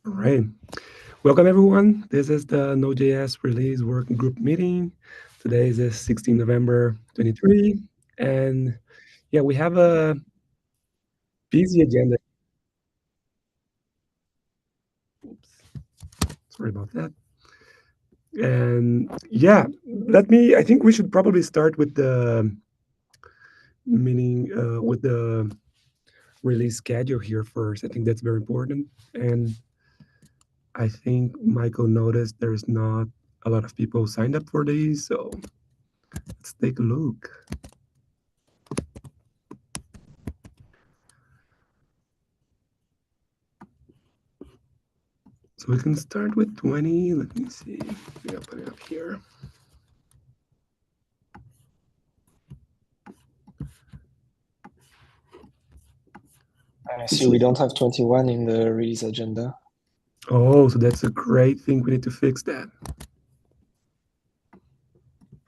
All right. Welcome, everyone. This is the Node.js release working group meeting. Today is the 16th November 23. And yeah, we have a busy agenda. Oops. Sorry about that. And yeah, I think we should probably start with the with the release schedule here first. I think that's very important. And I think Michael noticed there's not a lot of people signed up for these. So let's take a look. So we can start with 20. Let me see. We open it up here. I see we don't have 21 in the release agenda. Oh, so that's a great thing. We need to fix that.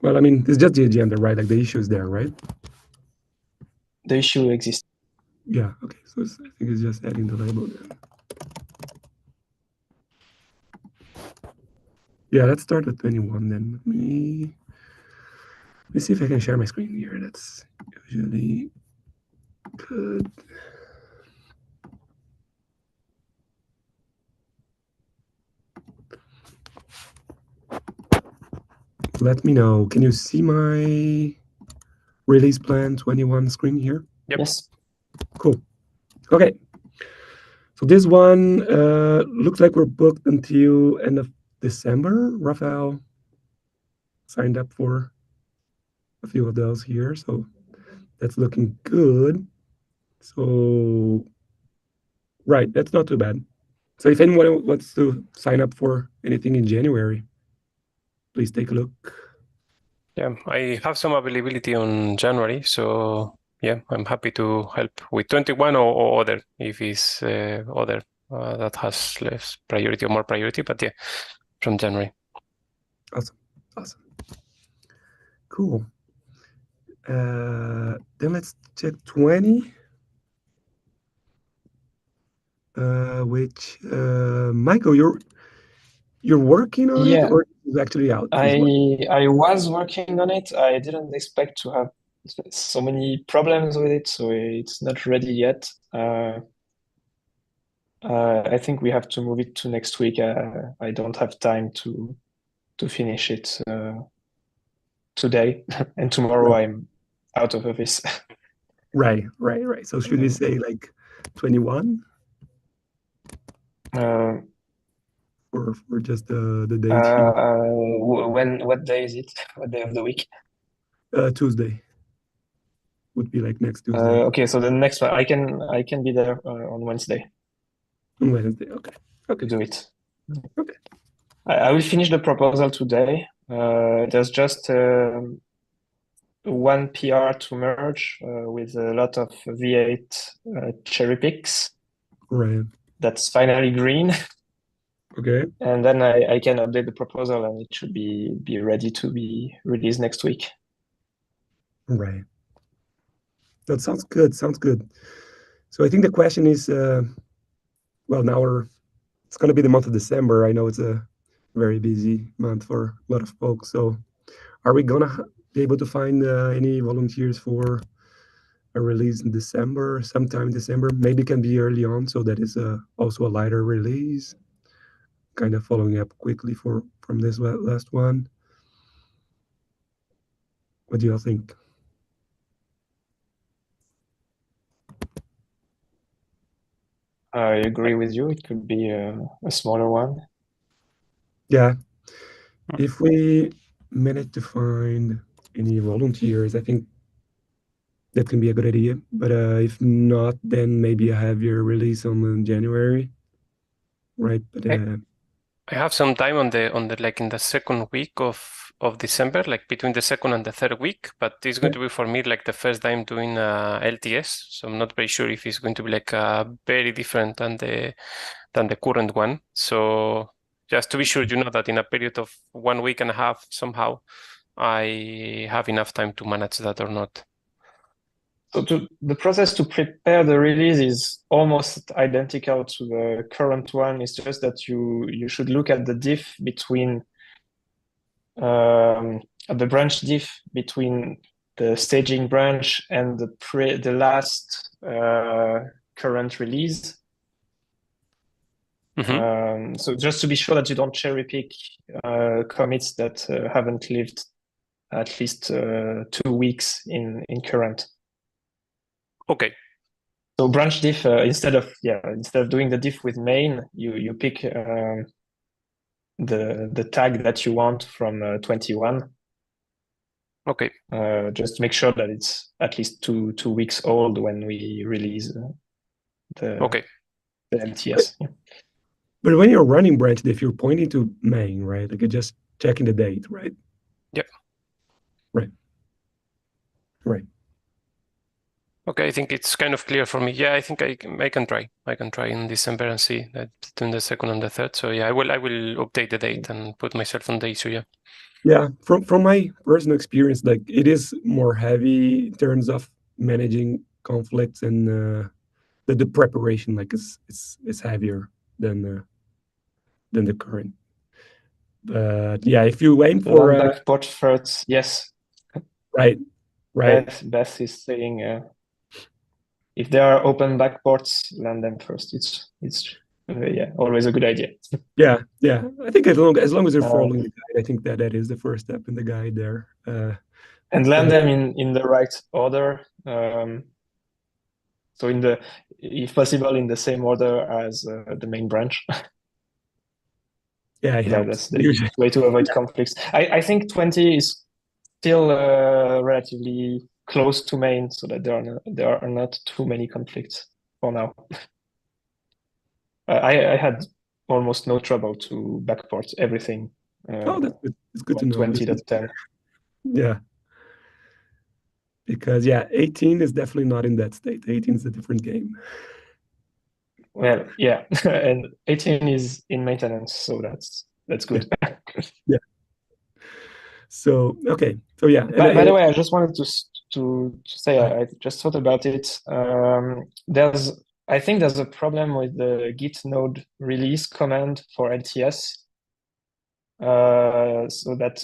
Well, I mean, it's just the agenda, right? Like the issue is there, right? The issue exists. Yeah, okay. So I think it's just adding the label then. Yeah, let's start with 21 then. Let me see if I can share my screen here. That's usually good. Let me know. Can you see my release plan 21 screen here? Yep. Yes. Cool. Okay. So this one looks like we're booked until end of December. Rafael signed up for a few of those here, so that's looking good. So, right, that's not too bad. So if anyone wants to sign up for anything in January, please take a look. Yeah, I have some availability on January, so yeah, I'm happy to help with 21 or other, if it's other that has less priority or more priority, but yeah, from January. Awesome. Cool. Then let's check 20. Which Michael, you're working on it, or is it actually out? I was working on it. I didn't expect to have so many problems with it, so it's not ready yet. I think we have to move it to next week. I don't have time to finish it today, and tomorrow I'm out of office. Right. So should we say like 21? Or just the date here? What day is it? What day of the week? Tuesday. Would be like next Tuesday. Okay, so the next one I can be there on Wednesday. On Wednesday, okay. To do it. Okay. I will finish the proposal today. There's just one PR to merge with a lot of V8 cherry picks. Right. That's finally green. Okay. And then I can update the proposal and it should be ready to be released next week. Right. That sounds good. So I think the question is, well, now it's going to be the month of December. I know it's a very busy month for a lot of folks. So are we going to be able to find any volunteers for a release in December, sometime in December? Maybe it can be early on, so that is also a lighter release. Kind of following up quickly from this last one. What do you all think? I agree with you. It could be a smaller one. Yeah. If we manage to find any volunteers, I think that can be a good idea. But if not, then maybe I have your release on January, right? But I have some time on the like in the second week of December, like between the second and the third week. But it's going to be for me like the first time doing LTS, so I'm not very sure if it's going to be like very different than the current one. So just to be sure, you know that in a period of 1 week and a half, somehow I have enough time to manage that or not. So the process to prepare the release is almost identical to the current one. It's just that you should look at the diff between at the branch diff between the staging branch and the last current release. So just to be sure that you don't cherry pick commits that haven't lived at least 2 weeks in current. Okay. So branch diff instead of doing the diff with main, you pick the tag that you want from 21. Okay. Just to make sure that it's at least two weeks old when we release the LTS. Yeah. But when you're running branch diff, you're pointing to main, right? Like you're just checking the date, right? Yep. Right. Okay, I think it's kind of clear for me. Yeah, I think I can try. I can try in December and see that between the second and the third. So yeah, I will update the date and put myself on the issue. Yeah. Yeah, from my personal experience, like it is more heavy in terms of managing conflicts and the preparation. Like it's heavier than the current. But yeah, if you aim The for land backport first, yes. right. Beth is saying if there are open backports, land them first. It's always a good idea. Yeah. I think as long as you're following the guide, I think that is the first step in the guide there. And land them in the right order. So if possible, in the same order as the main branch. Yeah, it That's helps. the easiest way to avoid conflicts. I think 20 is still relatively close to main, so that there are not too many conflicts for now. I had almost no trouble to backport everything. Oh, that's good. It's good to know. 20.10. Yeah. Because 18 is definitely not in that state. 18 is a different game. Well, yeah, and 18 is in maintenance, so that's good. Yeah. So okay. So yeah. By the way, I just wanted to say I just thought about it. I think there's a problem with the git node release command for LTS, so that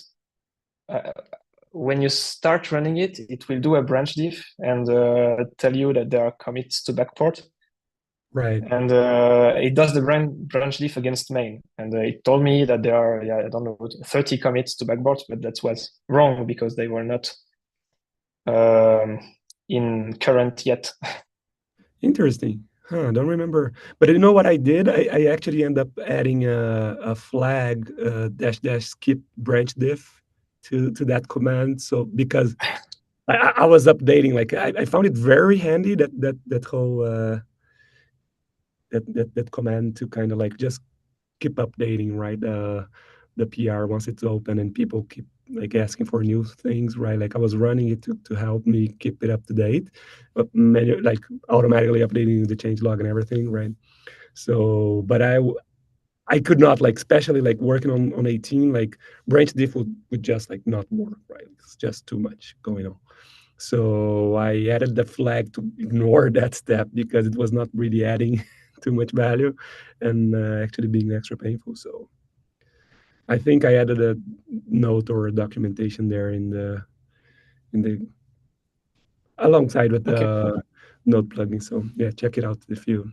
when you start running it, it will do a branch diff and tell you that there are commits to backport. Right. And it does the branch diff against main. And it told me that there are, I don't know, 30 commits to backport, but that was wrong because they were not in current yet. Interesting. Huh, I don't remember. But you know what I did? I actually end up adding a flag -- skip branch diff to that command. So because I was updating, like I found it very handy that whole that command to kind of like just keep updating, right? The PR once it's open and people keep like asking for new things, right? Like I was running it to help me keep it up to date, but like automatically updating the change log and everything, right? So, but I could not, like, especially like working on 18, like branch diff would just like not work, right? It's just too much going on. So I added the flag to ignore that step because it was not really adding too much value and actually being extra painful. So I think I added a note or a documentation there in the alongside with the node plugin. So yeah, check it out if you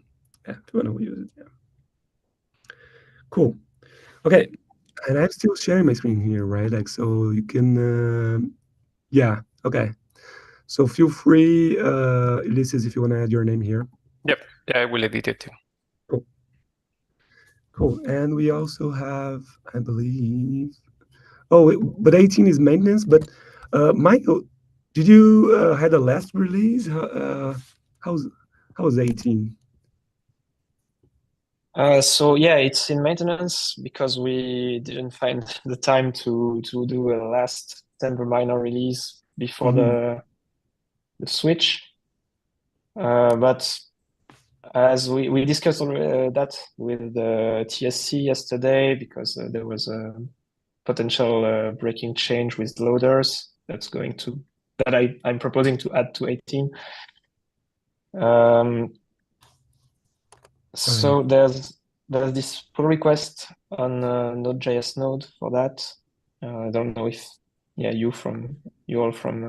want to use it. Yeah. Cool. Okay. And I'm still sharing my screen here, right? Like, so you can, yeah. Okay. So feel free, Ulysses, if you want to add your name here. Yep. Yeah, I will edit it too. Cool. Cool. And we also have, I believe, but 18 is maintenance. But Michael, did you had a last release? How's 18? So yeah, it's in maintenance because we didn't find the time to do a last December minor release before the switch. But as we discussed that with the TSC yesterday, because there was a potential breaking change with loaders that's going to that I'm proposing to add to 18. So there's this pull request on Node.js node for that. I don't know if you all from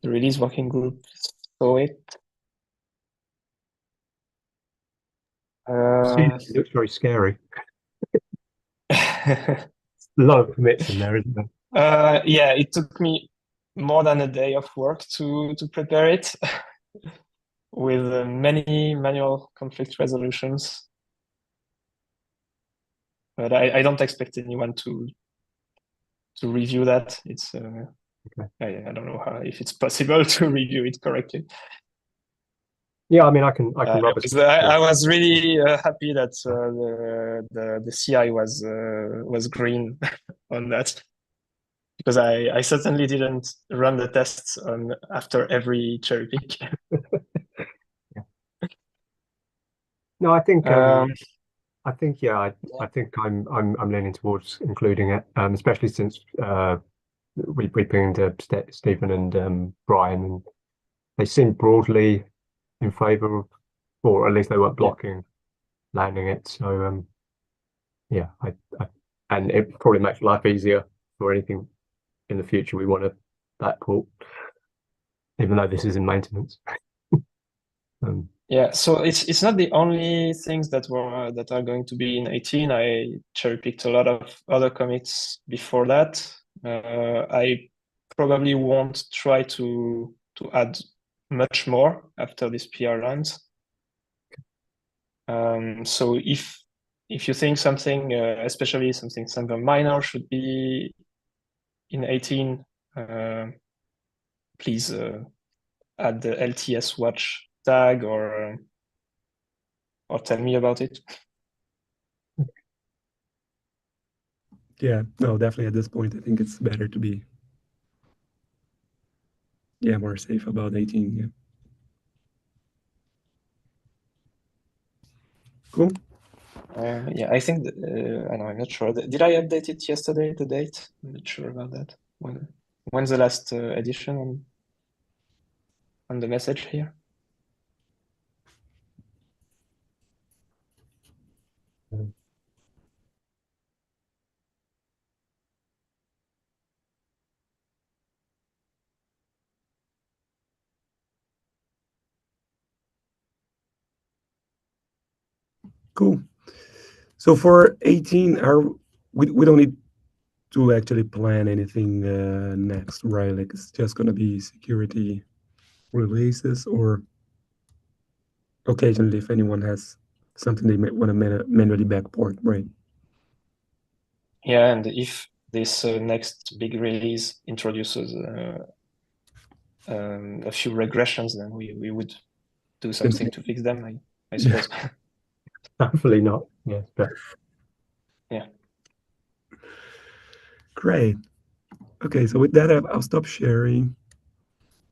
the release working group saw it. It looks very scary. A lot of commits in there, isn't there? Yeah, it took me more than a day of work to prepare it with many manual conflict resolutions. But I don't expect anyone to review that. It's Okay. I don't know if it's possible to review it correctly. Yeah, I mean, I can rubber stamp I it. was really happy that the CI was green on that, because I certainly didn't run the tests on after every cherry pick. Yeah. No, I think yeah, I think I'm leaning towards including it, especially since we pinged Stephen and Brian, and they seem broadly in favour of, or at least they weren't blocking landing it. So yeah, I and it probably makes life easier for anything in the future we want to backport, even though this is in maintenance. Yeah, so it's not the only things that are going to be in 18. I cherry picked a lot of other commits before that. I probably won't try to add much more after this PR lands. So if you think something, especially something minor, should be in 18, please add the LTS watch tag or tell me about it. Yeah, no, definitely at this point, I think it's better to be more safe about 18. Yeah. Cool. Yeah, I think I know. I'm not sure. Did I update it yesterday? The date? I'm not sure about that. When's the last edition on the message here? Cool. So for 18, we don't need to actually plan anything next, right? Like it's just gonna be security releases, or occasionally if anyone has something they might want to manually backport, right? Yeah, and if this next big release introduces a few regressions, then we would do something to fix them, I suppose. Hopefully not. Yes, but yeah. Great. Okay, so with that, I'll stop sharing,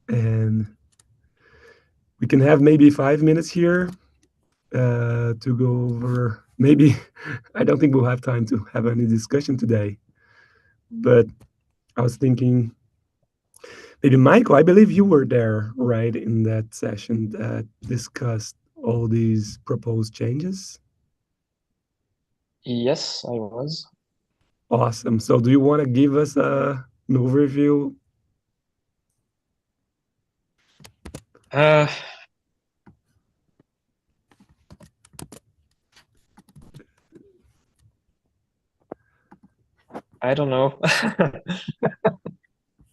and we can have maybe 5 minutes here to go over. Maybe I don't think we'll have time to have any discussion today, but I was thinking maybe Michael, I believe you were there, right, in that session that discussed all these proposed changes. Yes, I was. Awesome. So do you want to give us an overview? I don't know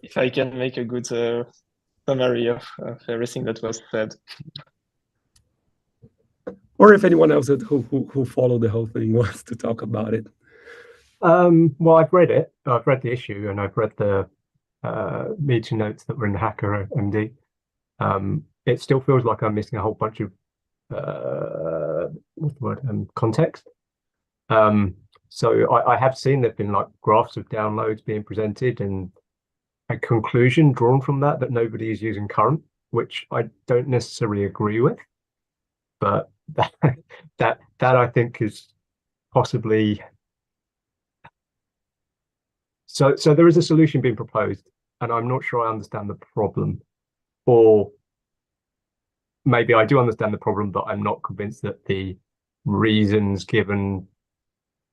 if I can make a good summary of everything that was said. Or if anyone else who followed the whole thing wants to talk about it. well, I've read it. I've read the issue, and I've read the meeting notes that were in the Hacker MD. It still feels like I'm missing a whole bunch of what's the word? Context. So I have seen there've been like graphs of downloads being presented and a conclusion drawn from that nobody is using current, which I don't necessarily agree with. But that I think is possibly so there is a solution being proposed and I'm not sure I understand the problem, or maybe I do understand the problem, but I'm not convinced that the reasons given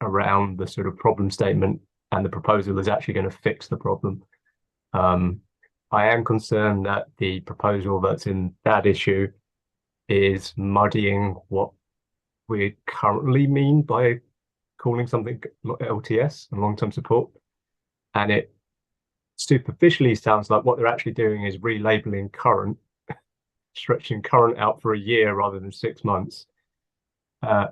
around the sort of problem statement and the proposal is actually going to fix the problem. I am concerned that the proposal that's in that issue is muddying what we currently mean by calling something LTS and long-term support. And it superficially sounds like what they're actually doing is relabeling current, stretching current out for a year rather than 6 months. Yeah,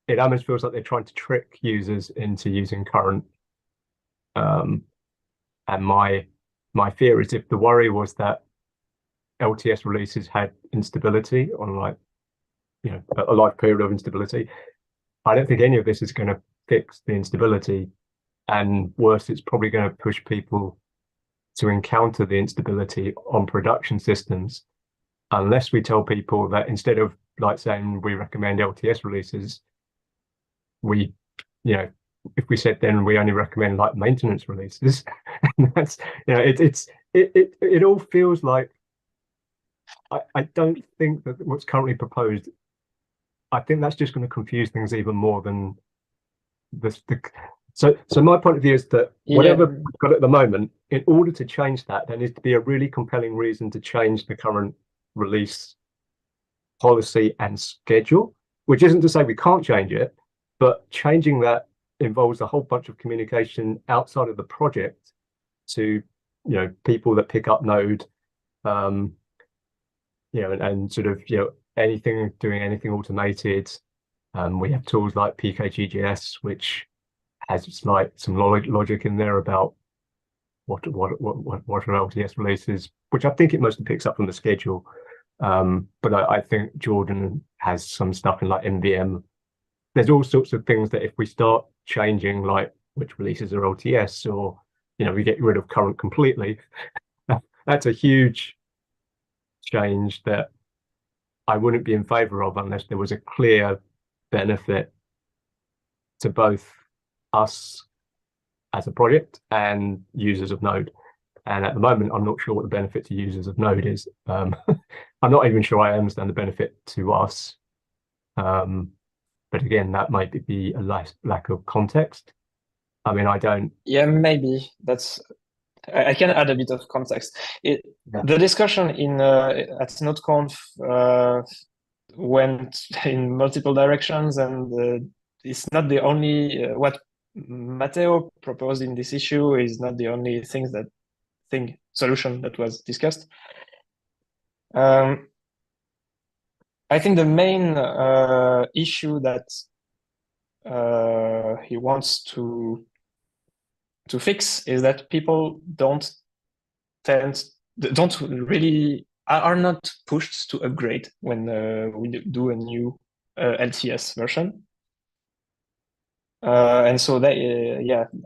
it almost feels like they're trying to trick users into using current. And my fear is if the worry was that LTS releases had instability on like, a life period of instability, I don't think any of this is going to fix the instability. And worse, it's probably going to push people to encounter the instability on production systems, unless we tell people that instead of like saying we recommend LTS releases, we, if we said then we only recommend like maintenance releases, and that's, it all feels like I don't think that what's currently proposed. I think that's just going to confuse things even more than this. So my point of view is that whatever we've got at the moment, in order to change that, there needs to be a really compelling reason to change the current release policy and schedule, which isn't to say we can't change it, but changing that involves a whole bunch of communication outside of the project to, people that pick up Node, and sort of, doing anything automated. We have tools like pkg.js, which has some logic in there about what are LTS releases, which I think it mostly picks up from the schedule. But I think Jordan has some stuff in like MVM. There's all sorts of things that if we start changing, like which releases are LTS, or we get rid of current completely, that's a huge change that I wouldn't be in favor of unless there was a clear benefit to both us as a project and users of Node. And at the moment, I'm not sure what the benefit to users of Node is. I'm not even sure I understand the benefit to us. But again, that might be a lack of context. I mean, I don't. Yeah, maybe I can add a bit of context. The discussion at NodeConf went in multiple directions, and it's not the only what Matteo proposed in this issue is not the only solution that was discussed. I think the main issue that he wants to fix is that people are not pushed to upgrade when we do a new LTS version. And so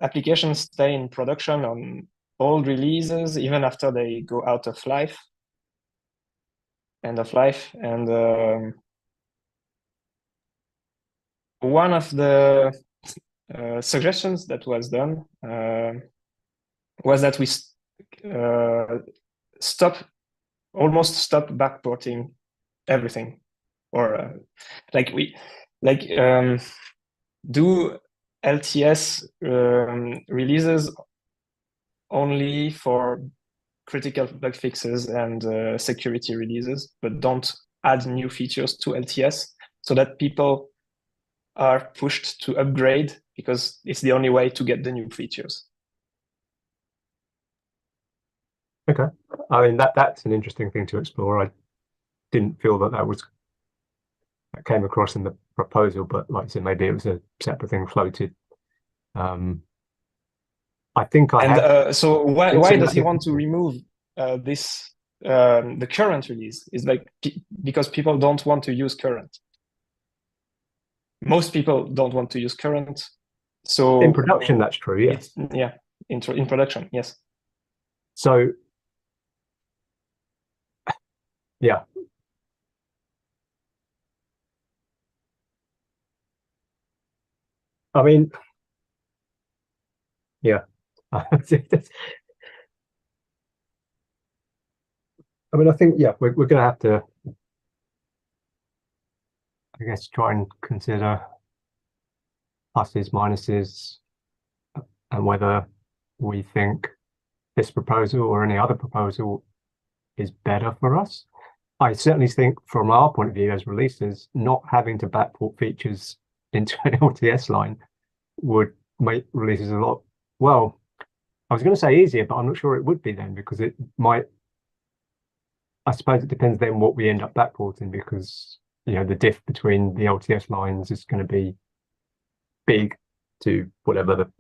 applications stay in production on old releases even after they go end of life. And one of the suggestions that was done was that we almost stop backporting everything, or do LTS releases only for critical bug fixes and security releases, but don't add new features to LTS, so that people are pushed to upgrade because it's the only way to get the new features. Okay, I mean that's an interesting thing to explore. I didn't feel that came across in the proposal, but like I said, maybe it was a separate thing floated. I think so why does he want to remove this the current release? Is because people don't want to use current. Most people don't want to use current. So in production, that's true. Yes. In production, yes. So yeah. I mean, Yeah. I mean, I think, yeah, we're going to have to, I guess, try and consider pluses, minuses, and whether we think this proposal or any other proposal is better for us. I certainly think from our point of view as releasers, not having to backport features into an LTS line would make releases a lot, well, I was going to say easier, but I'm not sure it would be then, because it might, I suppose it depends then what we end up backporting, because the diff between the LTS lines is going to be big to whatever the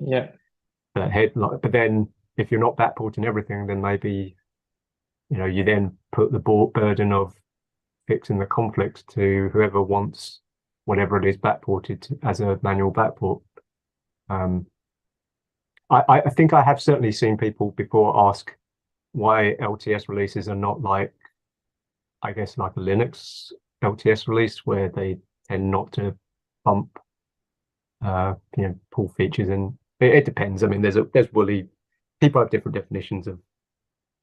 headline. But then if you're not backporting everything, then maybe you then put the burden of fixing the conflicts to whoever wants whatever it is backported as a manual backport. I think I have certainly seen people before ask why LTS releases are not like, I guess, like a Linux LTS release, where they tend not to bump, pull features in. It depends. I mean, there's woolly. People have different definitions of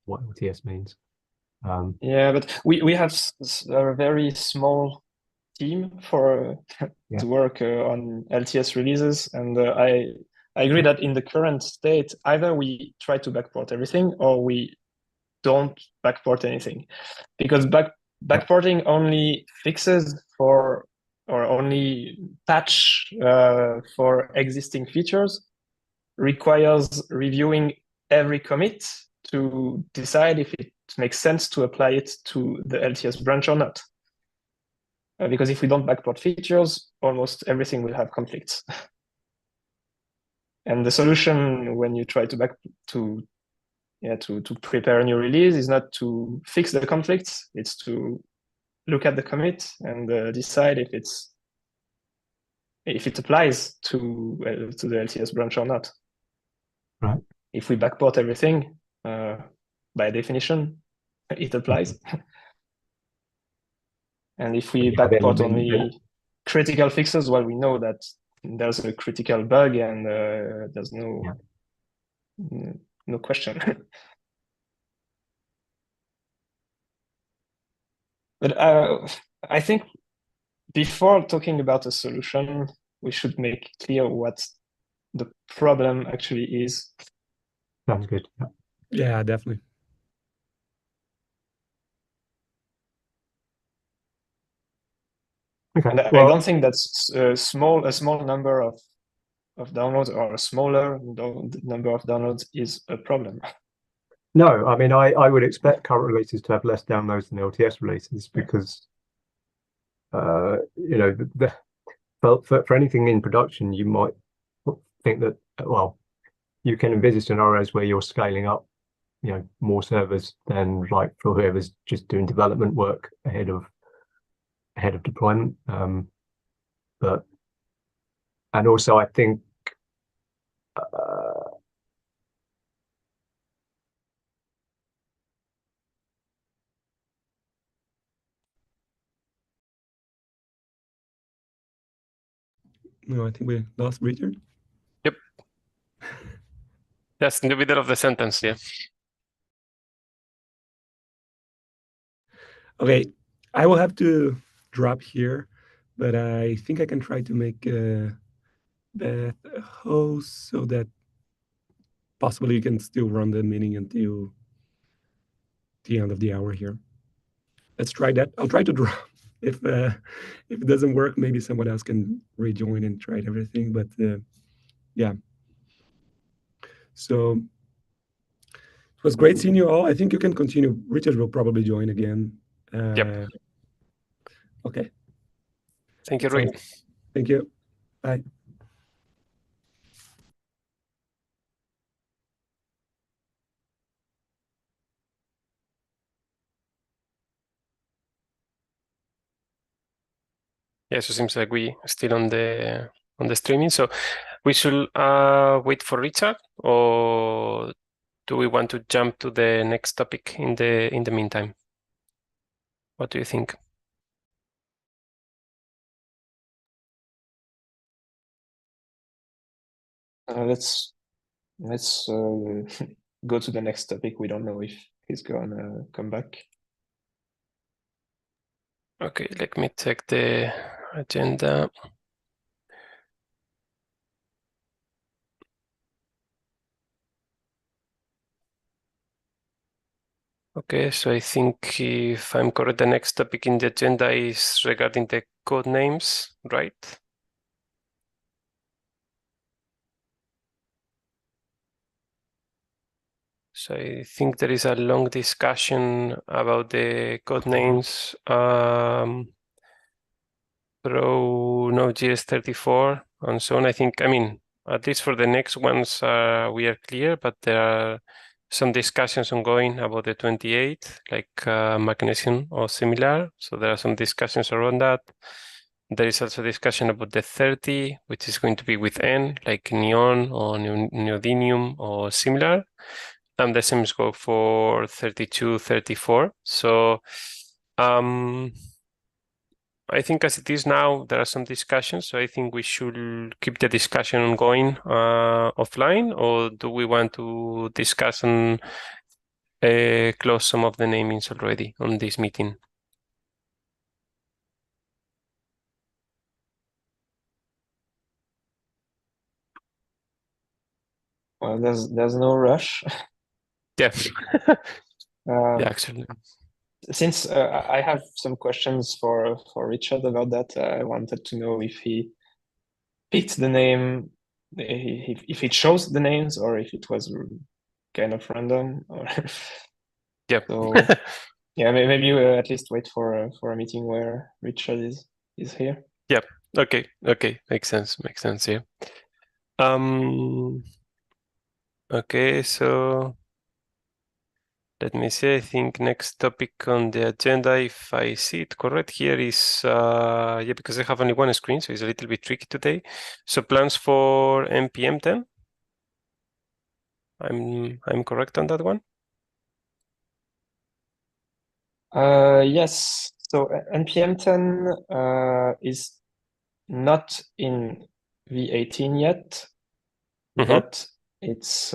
what LTS means. Yeah, but we have a very small team for to work on LTS releases, and I agree that in the current state, either we try to backport everything or we don't backport anything, because backporting only fixes for or only patch for existing features, requires reviewing every commit to decide if it makes sense to apply it to the LTS branch or not. Because if we don't backport features, almost everything will have conflicts. And the solution when you try to prepare a new release is not to fix the conflicts, it's to look at the commit and decide if it applies to the LTS branch or not. Right. If we backport everything, by definition, it applies. And if we backport only critical fixes, well, we know that there's a critical bug and there's no question. But I think before talking about a solution, we should make clear what the problem actually is. Sounds good. Yeah, definitely. Okay. And I don't think that's a small number of downloads or a smaller number of downloads is a problem. No, I mean, I would expect current releases to have less downloads than LTS releases, because for anything in production, you might think that, well, you can envisage scenarios where you're scaling up, more servers than like for whoever's just doing development work ahead of deployment. And also I think No, I think we lost Richard. Yep. That's in the middle of the sentence, yeah. Okay, I will have to drop here, but I think I can try to make Beth a host so that possibly you can still run the meeting until the end of the hour here. Let's try that. I'll try to drop. If it doesn't work, maybe someone else can rejoin and try everything. But yeah. So it was great seeing you all. I think you can continue. Richard will probably join again. Yep. Okay. Thank you, Rui. Thank you. Bye. Yeah, so it seems like we still on the streaming. So we should wait for Richard, or do we want to jump to the next topic in the meantime? What do you think? Let's let's go to the next topic. We don't know if he's gonna come back. Okay, let me check the agenda. Okay, so I think if I'm correct, the next topic in the agenda is regarding the code names, right? So I think there is a long discussion about the code names through Node.js 34 and so on. I think, I mean, at least for the next ones, we are clear, but there are some discussions ongoing about the 28, like magnesium or similar. So there are some discussions around that. There is also discussion about the 30, which is going to be with N, like neon or neodymium or similar. And the same is go for 32, 34. So I think as it is now, there are some discussions. So I think we should keep the discussion ongoing offline, or do we want to discuss and close some of the namings already on this meeting? Well, there's no rush. Yeah. Yeah, actually. Since I have some questions for Richard about that, I wanted to know if he picked the name, if it shows the names, or if it was kind of random. Or Yeah. So yeah, maybe you at least wait for a meeting where Richard is here. Yeah. Okay. Okay. Makes sense. Makes sense. Yeah. Okay. So let me see. I think next topic on the agenda, if I see it correct here, is yeah, because I have only one screen, so it's a little bit tricky today. So plans for npm 10. I'm correct on that one. Yes. So npm 10 is not in V18 yet, but it's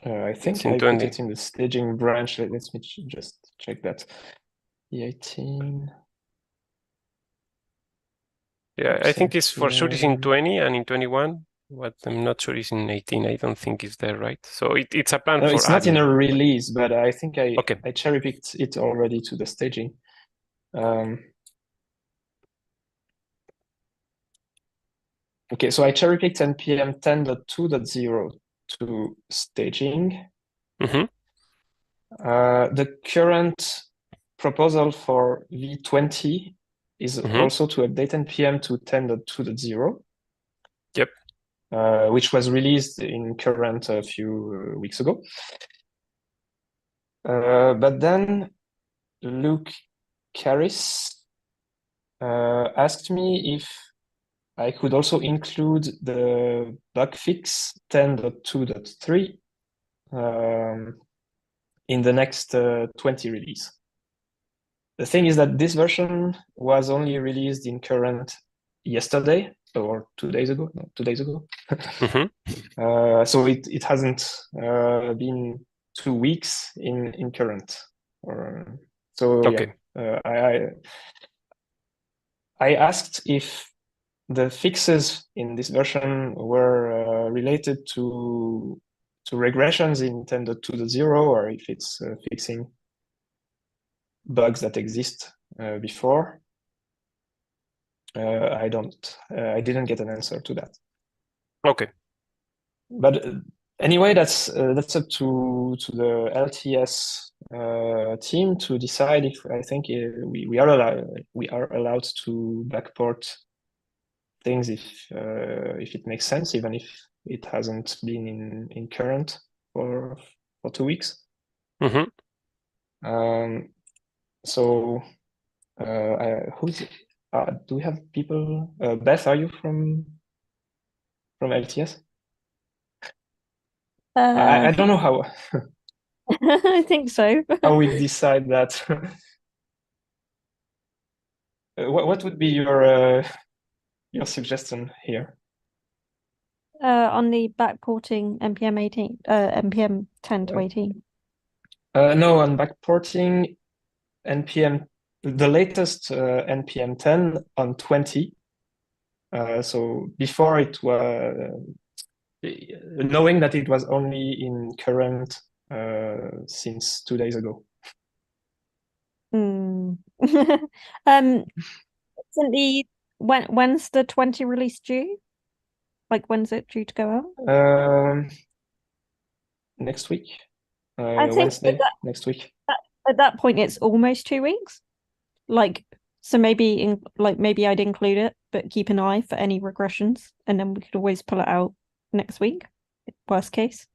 I think I put it in the staging branch. Let me just check that. V18. Yeah, I think it's for sure it's in 20 and in 21. What I'm not sure is in 18. I don't think it's there, right? So it's a plan for it's not adding. in a release, but I think I Okay. cherry picked it already to the staging. Okay, so I cherry picked npm 10.2.0 to staging. The current proposal for V20 is also to update npm to 10.2.0. Yep. Which was released in current a few weeks ago. But then Luke Caris asked me if I could also include the bug fix 10.2.3 in the next 20 release. The thing is that this version was only released in current yesterday or 2 days ago. No, 2 days ago. So it hasn't been 2 weeks in current. So okay. Yeah, I asked if the fixes in this version were related to regressions in 10.2.0 or if it's fixing bugs that exist before. I didn't get an answer to that. Okay. But anyway, that's up to the LTS team to decide if I think we are allowed to backport things if it makes sense, even if it hasn't been in current for 2 weeks. So do we have people? Beth, are you from LTS? I don't know how. I think so. How we decide that. What would be your suggestion here? On the backporting npm 18, npm 10 to 18. No, on backporting npm, the latest npm 10 on 20. So before it was knowing that it was only in current since 2 days ago. When's the 20 release due? Like, when's it due to go out? Next week, I think Wednesday next week. At that point, it's almost 2 weeks. Like, so maybe maybe I'd include it, but keep an eye for any regressions, and then we could always pull it out next week, worst case,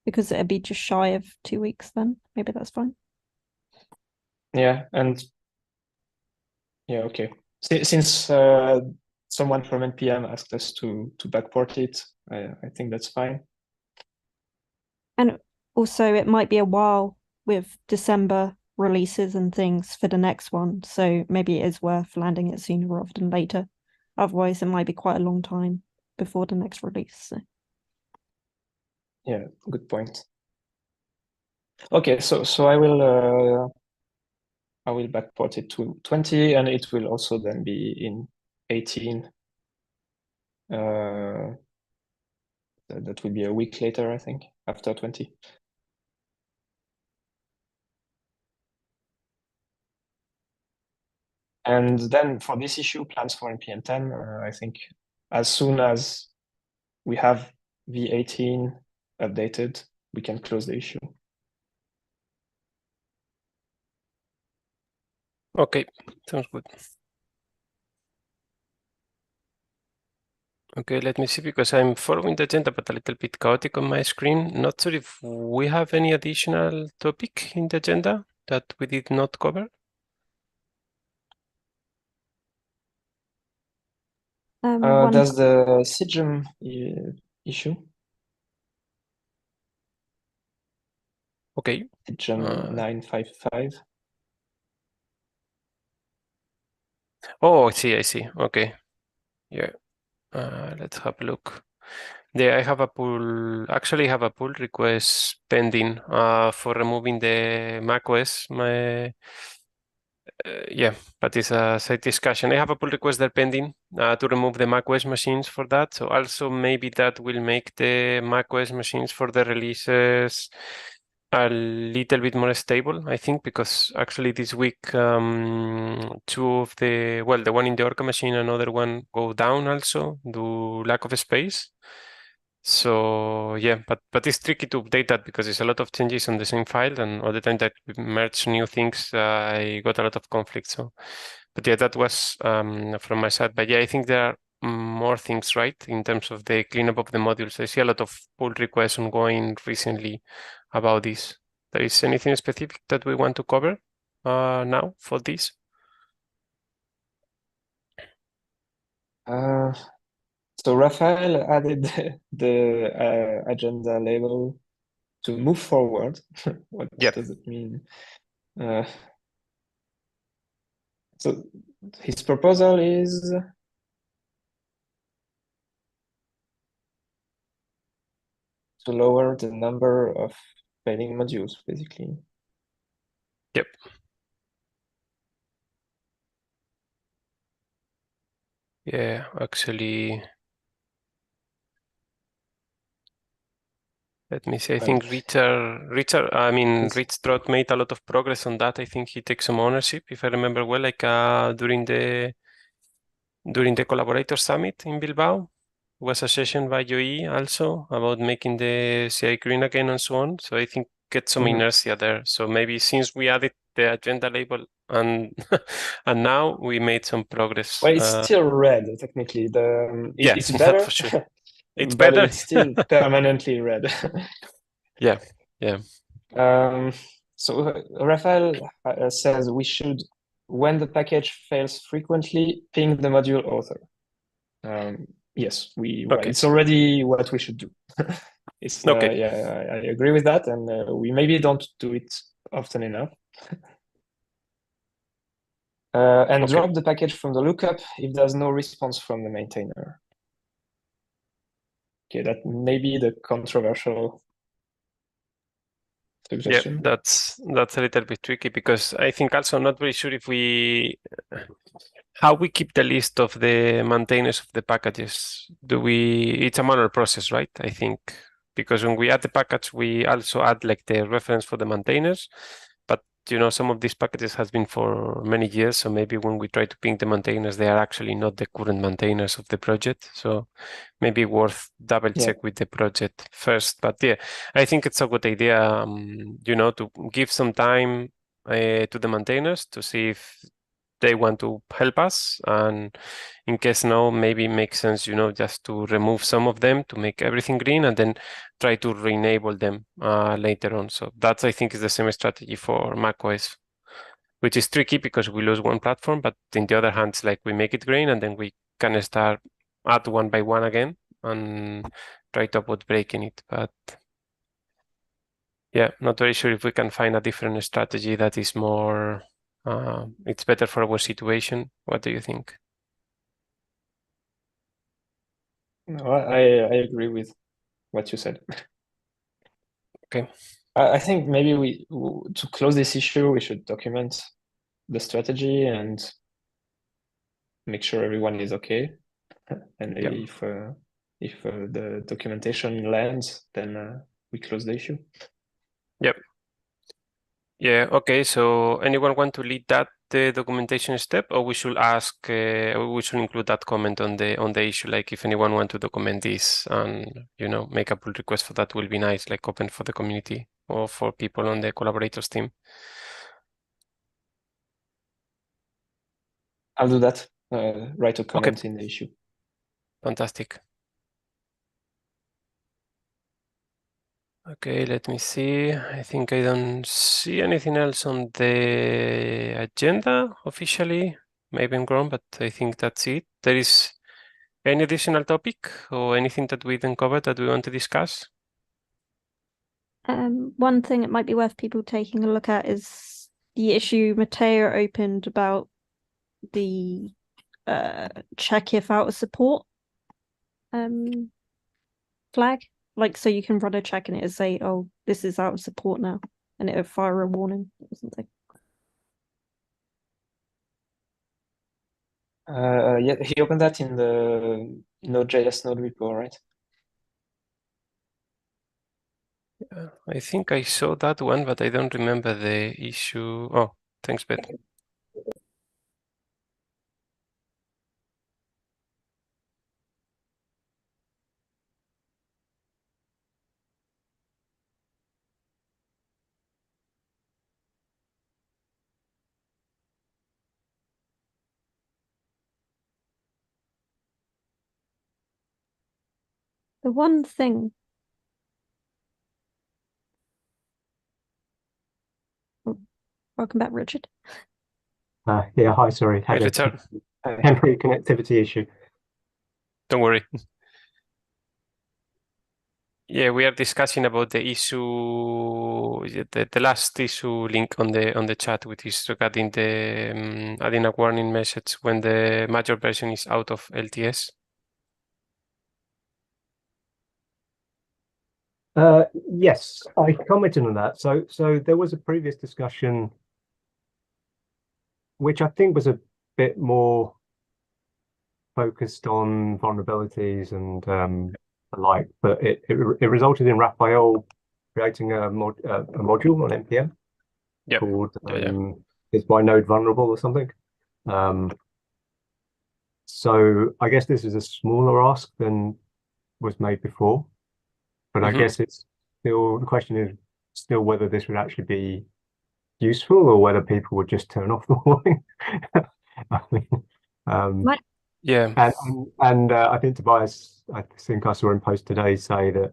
because it'd be just shy of 2 weeks then. Maybe that's fine. Yeah, and yeah, okay. Since someone from NPM asked us to backport it, I think that's fine. And also, it might be a while with December releases and things for the next one, so maybe it is worth landing it sooner rather than later. Otherwise, it might be quite a long time before the next release. So. Yeah, good point. Okay, so I will backport it to 20, and it will also then be in 18. That will be a week later, I think, after 20. And then for this issue, plans for npm 10, I think as soon as we have v18 updated, we can close the issue. Okay, sounds good. Okay, let me see, because I'm following the agenda, but a little bit chaotic on my screen. Not sure if we have any additional topic in the agenda that we did not cover. There's the SIGEM issue. Okay. SIGEM 955. Oh, I see. Okay. Yeah. Let's have a look. Yeah, I have a pull. Actually, have a pull request pending for removing the macOS. Yeah, but it's a side discussion. I have a pull request there pending to remove the macOS machines for that. So also maybe that will make the macOS machines for the releases a little bit more stable, I think, because actually this week two of the one in the Orca machine, another one go down also due lack of space. So yeah, but it's tricky to update that because there's a lot of changes on the same file, and all the time that we merge new things, I got a lot of conflict. So, but yeah, that was from my side. But yeah, I think there are more things, right, in terms of the cleanup of the modules. I see a lot of pull requests ongoing recently about this. There is anything specific that we want to cover now for this? So Raphael added the agenda label to move forward. What does it mean? So his proposal is to lower the number of failing modules, basically. Yep. Yeah, actually, let me see. I think Rich Trott made a lot of progress on that. I think he takes some ownership, if I remember well, like during the collaborator summit in Bilbao. Was a session by Joey also about making the CI green again and so on. So I think get some inertia there. So maybe since we added the agenda label and and now we made some progress. Well, it's still red technically. It's better for sure. It's but better. it's still permanently red. Yeah. So Raphael says we should, when the package fails frequently, ping the module author. Yes, it's already what we should do. It's okay. Yeah, I agree with that, and we maybe don't do it often enough. And drop the package from the lookup if there's no response from the maintainer. Okay, that may be the controversial suggestion. Yeah, that's a little bit tricky because I think also I'm not very sure if how we keep the list of the maintainers of the packages. It's a manual process, right? I think because when we add the package, we also add like the reference for the maintainers. But some of these packages has been for many years, so maybe when we try to ping the maintainers, they are actually not the current maintainers of the project. So maybe worth double check with the project first. But yeah, I think it's a good idea, to give some time to the maintainers to see if they want to help us, and in case no, maybe it makes sense, just to remove some of them to make everything green and then try to re-enable them later on. So that's, I think, is the same strategy for macOS, which is tricky because we lose one platform, but in the other hand, it's like we make it green and then we can start add one by one again and try to avoid breaking it. But yeah, not very sure if we can find a different strategy that is more, it's better for our situation. What do you think? No, I agree with what you said. Okay. I think maybe to close this issue, we should document the strategy and make sure everyone is okay. And Yep. if the documentation lands, then we close the issue. Yep. Yeah. Okay. So anyone want to lead that the documentation step, or we should ask? We should include that comment on the issue. Like if anyone want to document this and make a pull request for that will be nice. Like open for the community or for people on the collaborators team. I'll do that. Write a comment in the issue. Fantastic. Okay, let me see. I think I don't see anything else on the agenda officially. Maybe I'm wrong, but I think that's it. There is any additional topic or anything that we didn't cover that we want to discuss? One thing it might be worth people taking a look at is the issue Matteo opened about the check if out of support flag. Like, so you can run a check and it'll say, oh, this is out of support now, and it'll fire a warning or something. Yeah, he opened that in the Node.js node repo, right? I think I saw that one, but I don't remember the issue. Oh, thanks, Beth. The one thing. Oh, welcome back, Richard. Yeah, hi, sorry. Had a Richard. temporary connectivity issue. Don't worry. Yeah, we are discussing about the issue, the last issue link on the chat, which is regarding the adding a warning message when the major version is out of LTS. Yes, I commented on that. So there was a previous discussion, which I think was a bit more focused on vulnerabilities and the like, but it resulted in Raphael creating a module on npm called "Is my node vulnerable" or something. So I guess this is a smaller ask than was made before, but I guess it's still, the question is still whether this would actually be useful or whether people would just turn off the warning. I mean, yeah. And I think Tobias, I think I saw him post today say that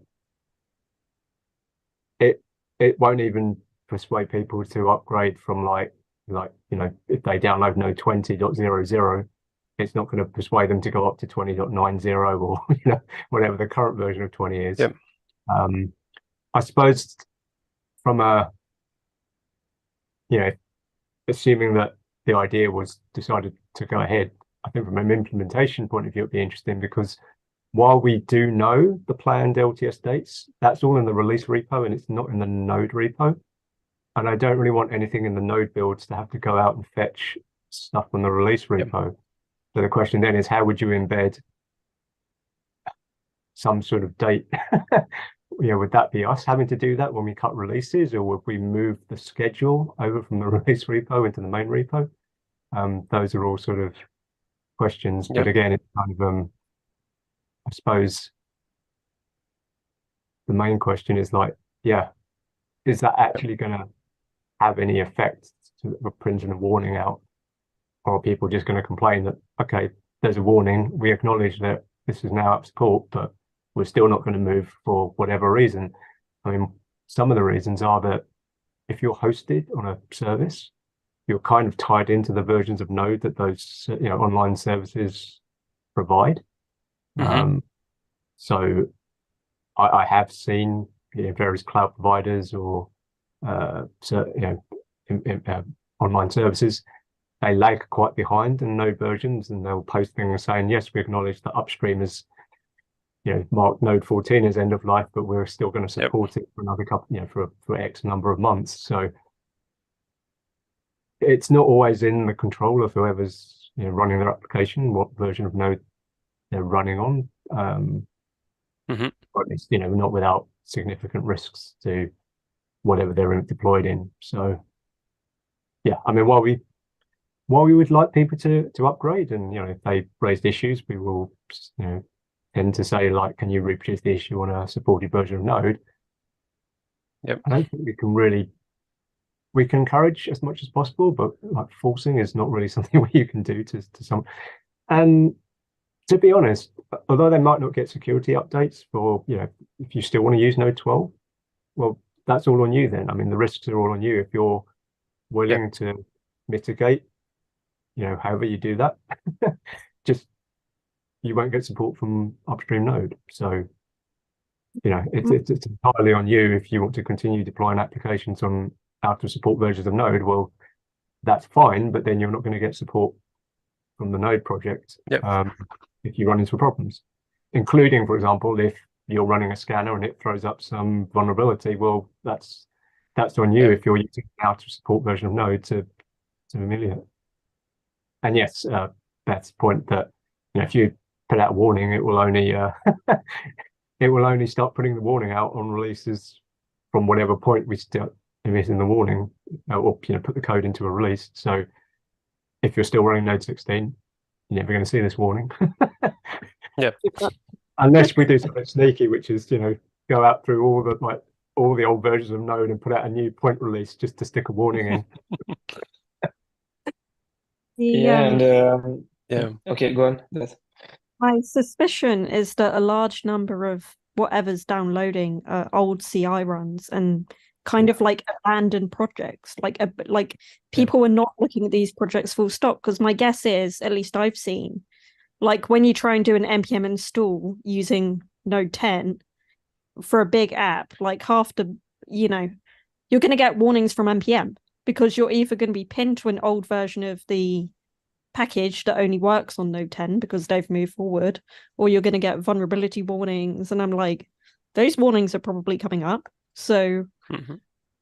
it won't even persuade people to upgrade from like if they download Node 20.00, it's not going to persuade them to go up to 20.90 or whatever the current version of 20 is. Yep. I suppose from a assuming that the idea was decided to go ahead, I think from an implementation point of view, it'd be interesting because while we do know the planned LTS dates, that's all in the release repo and it's not in the Node repo. And I don't really want anything in the Node builds to have to go out and fetch stuff from the release repo. So the question then is, how would you embed some sort of date? Would that be us having to do that when we cut releases, or would we move the schedule over from the release repo into the main repo? Those are all sort of questions. But again, it's kind of, I suppose the main question is like, is that actually going to have any effect to printing a warning out? Or are people just going to complain that, okay, there's a warning, we acknowledge that this is now up support, but we're still not going to move for whatever reason? I mean, some of the reasons are that if you're hosted on a service, you're kind of tied into the versions of Node that those online services provide. So I have seen various cloud providers or online services, they lag quite behind in Node versions, and they'll post things saying, yes, we acknowledge that upstream is marked Node 14 as end of life, but we're still going to support it for another couple, for X number of months. So it's not always in the control of whoever's running their application, what version of Node they're running on. Or at least, not without significant risks to whatever they're deployed in. So yeah, I mean, while we would like people to upgrade, and if they raised issues, we will tend to say, like, can you reproduce the issue on a supported version of Node? I don't think we can encourage as much as possible, but like forcing is not really something you can do to some. And to be honest, although they might not get security updates for, if you still want to use Node 12, well, that's all on you then. I mean, the risks are all on you if you're willing to mitigate, however you do that. Just, you won't get support from upstream Node. So, it's entirely on you if you want to continue deploying applications on out of support versions of Node. Well, that's fine, but then you're not going to get support from the Node project if you run into problems, including, for example, if you're running a scanner and it throws up some vulnerability. Well, that's on you if you're using an out of support version of Node to remediate. And yes, Beth's point that if you put out a warning, it will only it will only start putting the warning out on releases from whatever point we start emitting the warning, or put the code into a release. So if you're still running Node 16, you're never going to see this warning. Unless we do something sneaky, which is go out through all the old versions of Node and put out a new point release just to stick a warning in. Okay, go on. My suspicion is that a large number of whatever's downloading old CI runs and kind of like abandoned projects, like people are not looking at these projects full stop, because my guess is, at least I've seen, like when you try and do an npm install using Node 10 for a big app, like half the you're going to get warnings from npm, because you're either going to be pinned to an old version of the package that only works on Node 10 because they've moved forward, or you're going to get vulnerability warnings. And I'm like, those warnings are probably coming up. So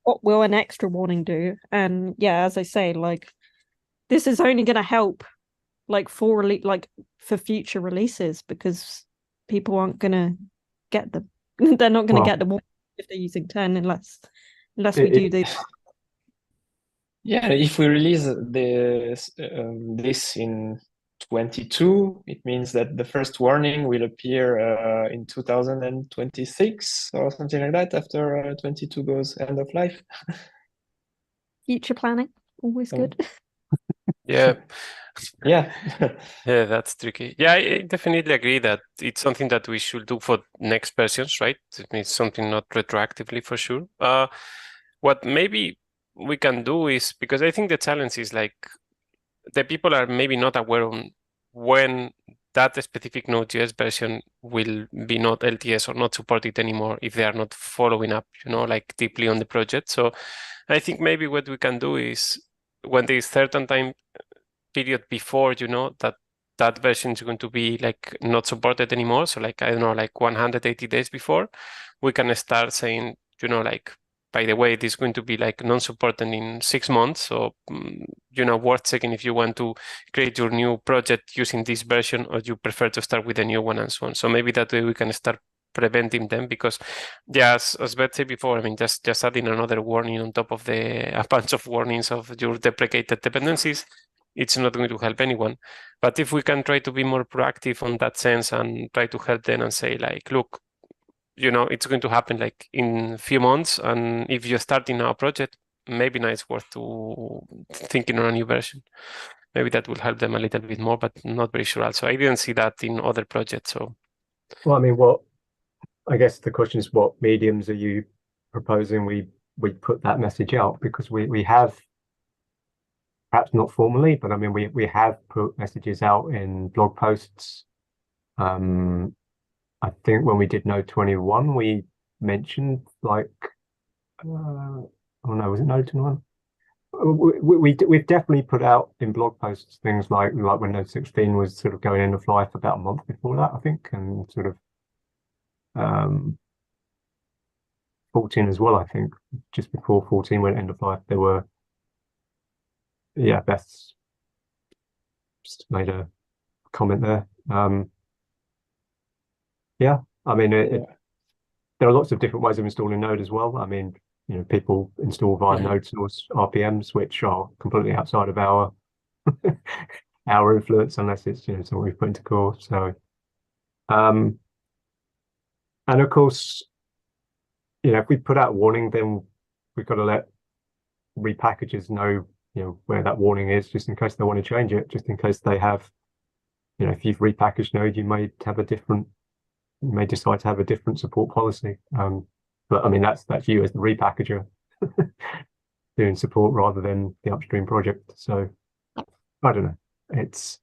what will an extra warning do? And as I say, like, this is only going to help for future releases, because people aren't going to get them. They're not going to get the warning if they're using 10 unless we do this. Yeah, if we release this in 22, it means that the first warning will appear in 2026 or something like that, after 22 goes end of life. Future planning, always good. Yeah, that's tricky. Yeah, I definitely agree that it's something that we should do for next versions, right? It means something not retroactively for sure. What maybe we can do is, because I think the challenge is like the people are maybe not aware on when that specific Node.js version will be not LTS or not supported anymore if they are not following up, like deeply on the project. So I think maybe what we can do is, when there is certain time period before, that that version is going to be like not supported anymore. So like, I don't know, like 180 days before, we can start saying, like, by the way, this is going to be like non-supported in 6 months. So, worth checking if you want to create your new project using this version or you prefer to start with a new one and so on. So maybe that way we can start preventing them, because as Beth said before, I mean, just adding another warning on top of a bunch of warnings of your deprecated dependencies, it's not going to help anyone. But if we can try to be more proactive on that sense and try to help them and say like, look, it's going to happen like in a few months, and if you're starting a project, maybe now it's worth to thinking on a new version. Maybe that will help them a little bit more, but not very sure. Also, I didn't see that in other projects. So, well, I mean, I guess the question is, what mediums are you proposing we put that message out? Because we have, perhaps not formally, but I mean, we have put messages out in blog posts. I think when we did Node 21, we mentioned like, oh no, was it Node 21? We've definitely put out in blog posts things like when Node 16 was sort of going end of life about a month before that, I think, and sort of 14 as well, I think. Just before 14 went end of life, there were, Beth's just made a comment there. I mean, there are lots of different ways of installing Node as well. I mean, people install via Node source RPMs, which are completely outside of our our influence, unless it's something we've put into core. So, and of course, if we put out a warning, then we've got to let repackagers know where that warning is, just in case they want to change it, just in case they have, if you've repackaged Node, you may decide to have a different support policy. But I mean, that's you as the repackager doing support rather than the upstream project. So I don't know. It's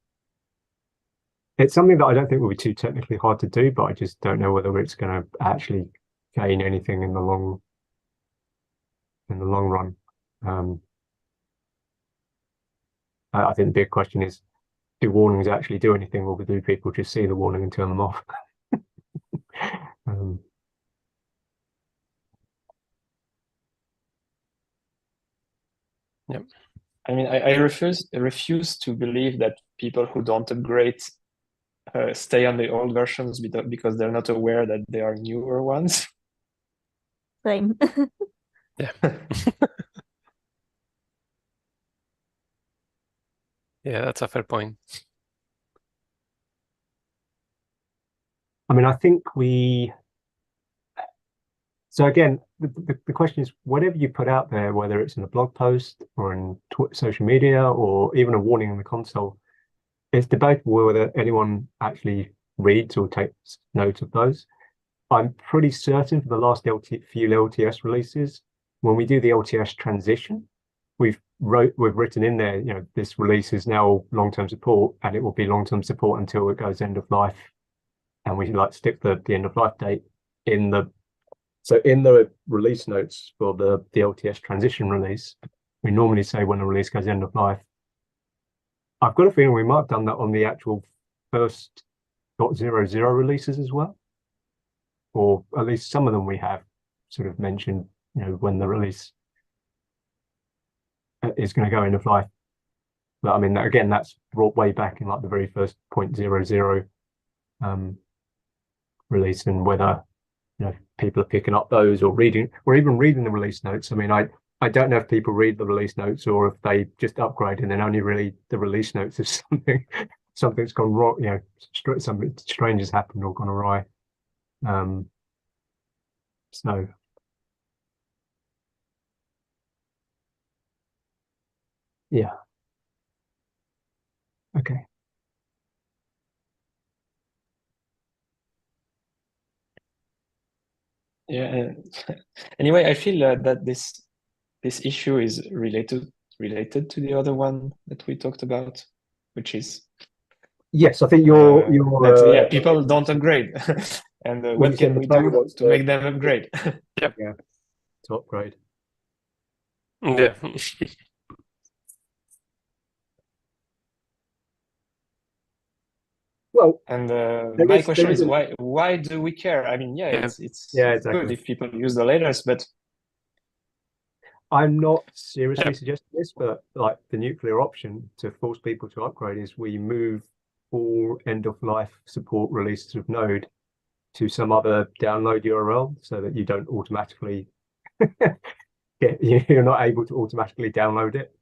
something that I don't think will be too technically hard to do, but I just don't know whether it's going to actually gain anything in the long run. I think the big question is, do warnings actually do anything, or do people just see the warning and turn them off? yeah. I mean, I refuse to believe that people who don't upgrade stay on the old versions because they're not aware that they are newer ones. Same. Yeah. Yeah, that's a fair point. I mean, I think so again, the question is, whatever you put out there, whether it's in a blog post or in social media or even a warning in the console, it's debatable whether anyone actually reads or takes note of those. I'm pretty certain for the last few LTS releases, when we do the LTS transition, we've written in there, this release is now long-term support, and it will be long-term support until it goes end of life, and we like stick the end of life date in the release notes for the LTS transition release. We normally say when a release goes end of life. I've got a feeling we might have done that on the actual first .00 releases as well, or at least some of them we have sort of mentioned, when the release is going to go end of life. But I mean, again, that's brought way back in like the very first .00 release, and whether people are picking up those or even reading the release notes. I mean, I don't know if people read the release notes or if they just upgrade and then only read the release notes if something's gone wrong, something strange has happened or gone awry. So yeah. Okay. Yeah. Anyway, I feel that this issue is related to the other one that we talked about, which is yes, I think you're people don't upgrade, and what can we do to make them upgrade? Yep. Yeah, to upgrade. Yeah. Well, And there my is question is a- why do we care? I mean, Yeah. it's Yeah, good exactly. if people use the latest, but I'm not seriously suggesting this, but like the nuclear option to force people to upgrade is we move all end of life support releases of Node to some other download URL so that you don't automatically you're not able to automatically download it.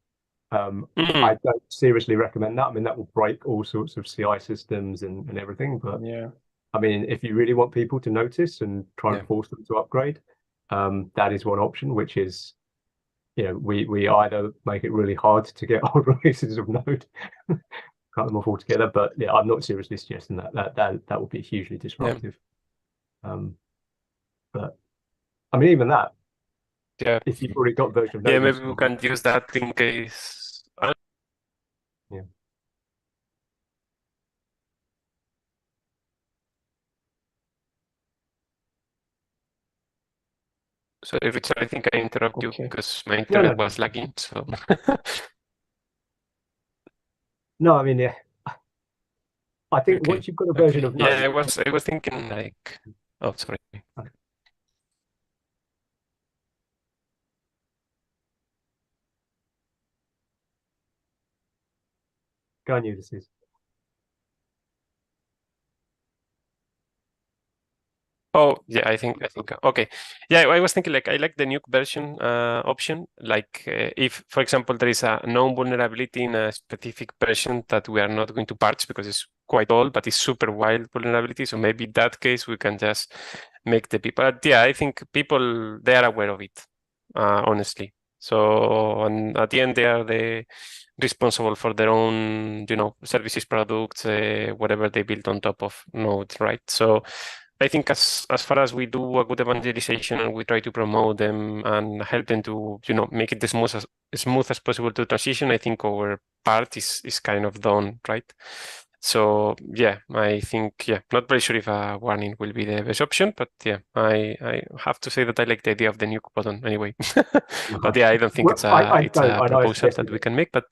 I don't seriously recommend that. I mean, that will break all sorts of CI systems and everything. But yeah, I mean, if you really want people to notice and try and force them to upgrade, that is one option, which is, we either make it really hard to get old releases of Node, cut them off altogether. But yeah, I'm not seriously suggesting that would be hugely disruptive. But I mean, even that, Yeah. if you've already got version of Node, Yeah, maybe we can use that in case. Yeah. Sorry, Richard, I think I interrupt you Okay. because my internet was lagging. So No, I mean, yeah. I think okay. once you've got a version of Node, Yeah, I was thinking like, oh, sorry. go on, Ulysses. Oh, yeah, I think okay. Yeah, I was thinking like I like the nuke version option. Like if, for example, there is a known vulnerability in a specific version that we are not going to patch because it's quite old, but it's super wild vulnerability. So maybe in that case we can just make the people. But yeah, I think people they are aware of it, honestly. So and at the end they are the responsible for their own, services, products, whatever they build on top of Node, right? So I think as far as we do a good evangelization and we try to promote them and help them to, make it as smooth as possible to transition, I think our part is kind of done, right? So yeah, I think not very sure if a warning will be the best option, but yeah, I have to say that I like the idea of the nuke button anyway. But yeah, I don't think it's a proposal that we can make, but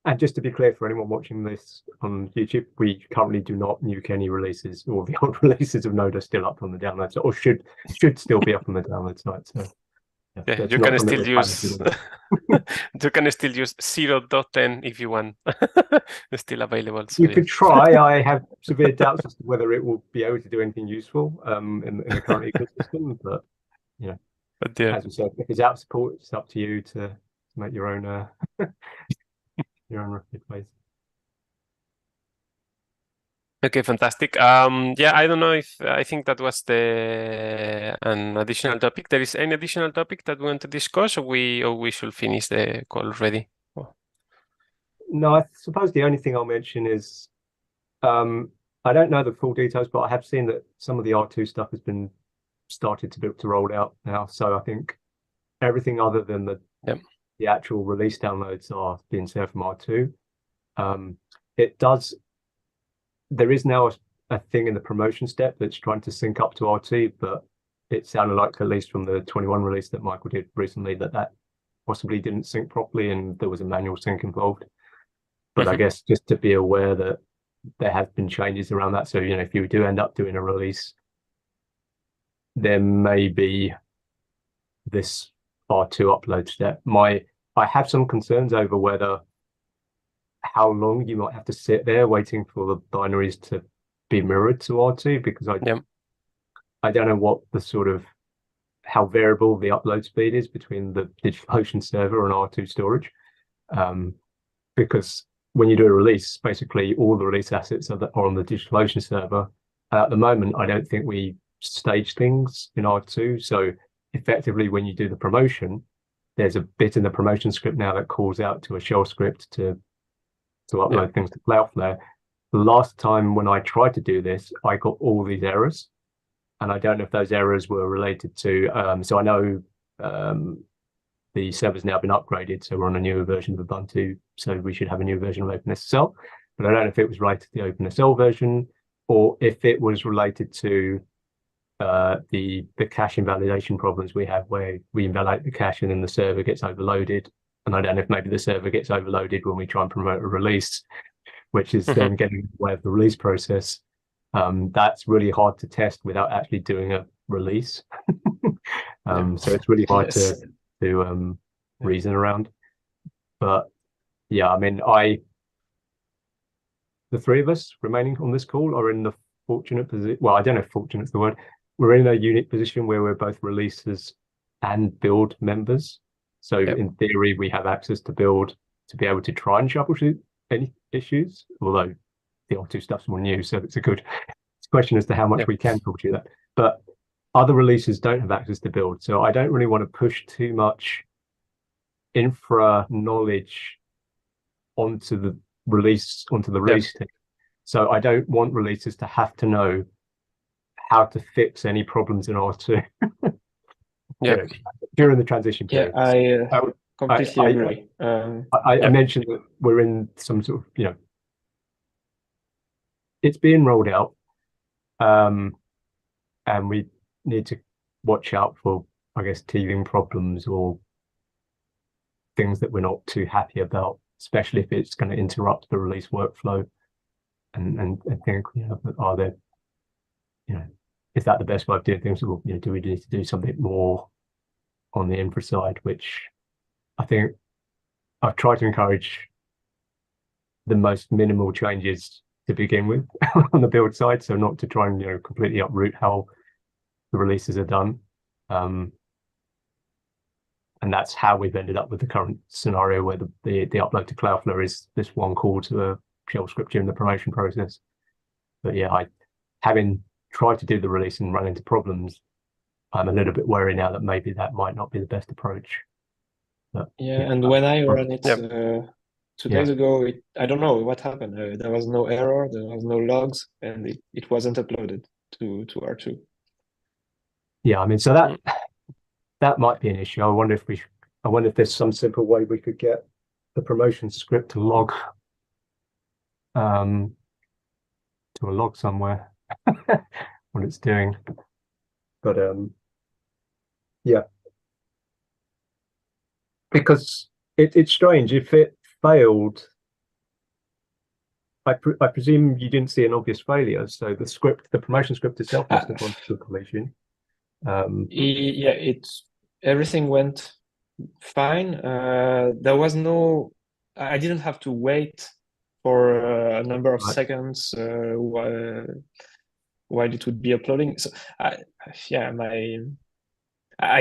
And just to be clear for anyone watching this on YouTube, we currently do not nuke any releases. All the old releases of Node are still up on the download, or should still be up on the download site. So yeah, you can still use you can still use 0.10 if you want. It's still available. So you could try. I have severe doubts as to whether it will be able to do anything useful in the current ecosystem. But but yeah, as we said, if it's out of support, it's up to you to make your own your own replays. okay, fantastic. Yeah, I don't know if I think that was an additional topic. There is any additional topic that we want to discuss, or we should finish the call already? Oh. No, I suppose the only thing I'll mention is I don't know the full details, but I have seen that some of the R2 stuff has been started to roll out now. So I think everything other than the actual release downloads are being served from R2. There is now a thing in the promotion step that's trying to sync up to R2, but it sounded like, at least from the 21 release that Michael did recently, that possibly didn't sync properly and there was a manual sync involved. But I guess just to be aware that there have been changes around that. So, if you do end up doing a release, there may be this R2 upload step. I have some concerns over how long you might have to sit there waiting for the binaries to be mirrored to R2, because I don't know what the sort of how variable the upload speed is between the DigitalOcean server and R2 storage. Because when you do a release, basically all the release assets are on the DigitalOcean server. At the moment, I don't think we stage things in R2. So effectively, when you do the promotion, there's a bit in the promotion script now that calls out to a shell script to upload things to Cloudflare. The last time when I tried to do this, I got all these errors. And I don't know if those errors were related to, so I know the server's now been upgraded, so we're on a newer version of Ubuntu, so we should have a new version of OpenSSL. But I don't know if it was related to the OpenSSL version or if it was related to the cache invalidation problems we have, where we invalidate the cache and then the server gets overloaded. And I don't know if maybe the server gets overloaded when we try and promote a release, which is then getting in the way of the release process. That's really hard to test without actually doing a release. So it's really hard to reason around. But yeah, I mean, the three of us remaining on this call are in the fortunate position. Well, I don't know if fortunate is the word. We're in a unique position where we're both releases and build members. So in theory, we have access to build to be able to try and troubleshoot any issues, although the R2 stuff's more new, so it's a good question as to how much we can troubleshoot that. But other releases don't have access to build, so I don't really want to push too much infra knowledge onto the release team. So I don't want releases to have to know how to fix any problems in R2 during the transition period. I completely agree. I mentioned that we're in some sort of, it's being rolled out, and we need to watch out for, I guess, teething problems or things that we're not too happy about, especially if it's going to interrupt the release workflow. And think, are there, is that the best way of doing things? Or do we need to do something more on the infra side? Which I think I've tried to encourage the most minimal changes to begin with on the build side, so not to try and completely uproot how the releases are done. And that's how we've ended up with the current scenario where the upload to Cloudflare is this one call to a shell script during the promotion process. But yeah, having tried to do the release and run into problems, I'm a little bit worried now that maybe that might not be the best approach. But, and when I ran it 2 days ago, I don't know what happened. There was no error, there was no logs, and it wasn't uploaded to R2. Yeah, I mean, so that might be an issue. I wonder if there's some simple way we could get the promotion script to log to a log somewhere what it's doing. But yeah, because it's strange. If it failed, I presume you didn't see an obvious failure. So the promotion script itself must have gone to completion. Everything went fine. There was I didn't have to wait for a number of seconds while it would be uploading. So I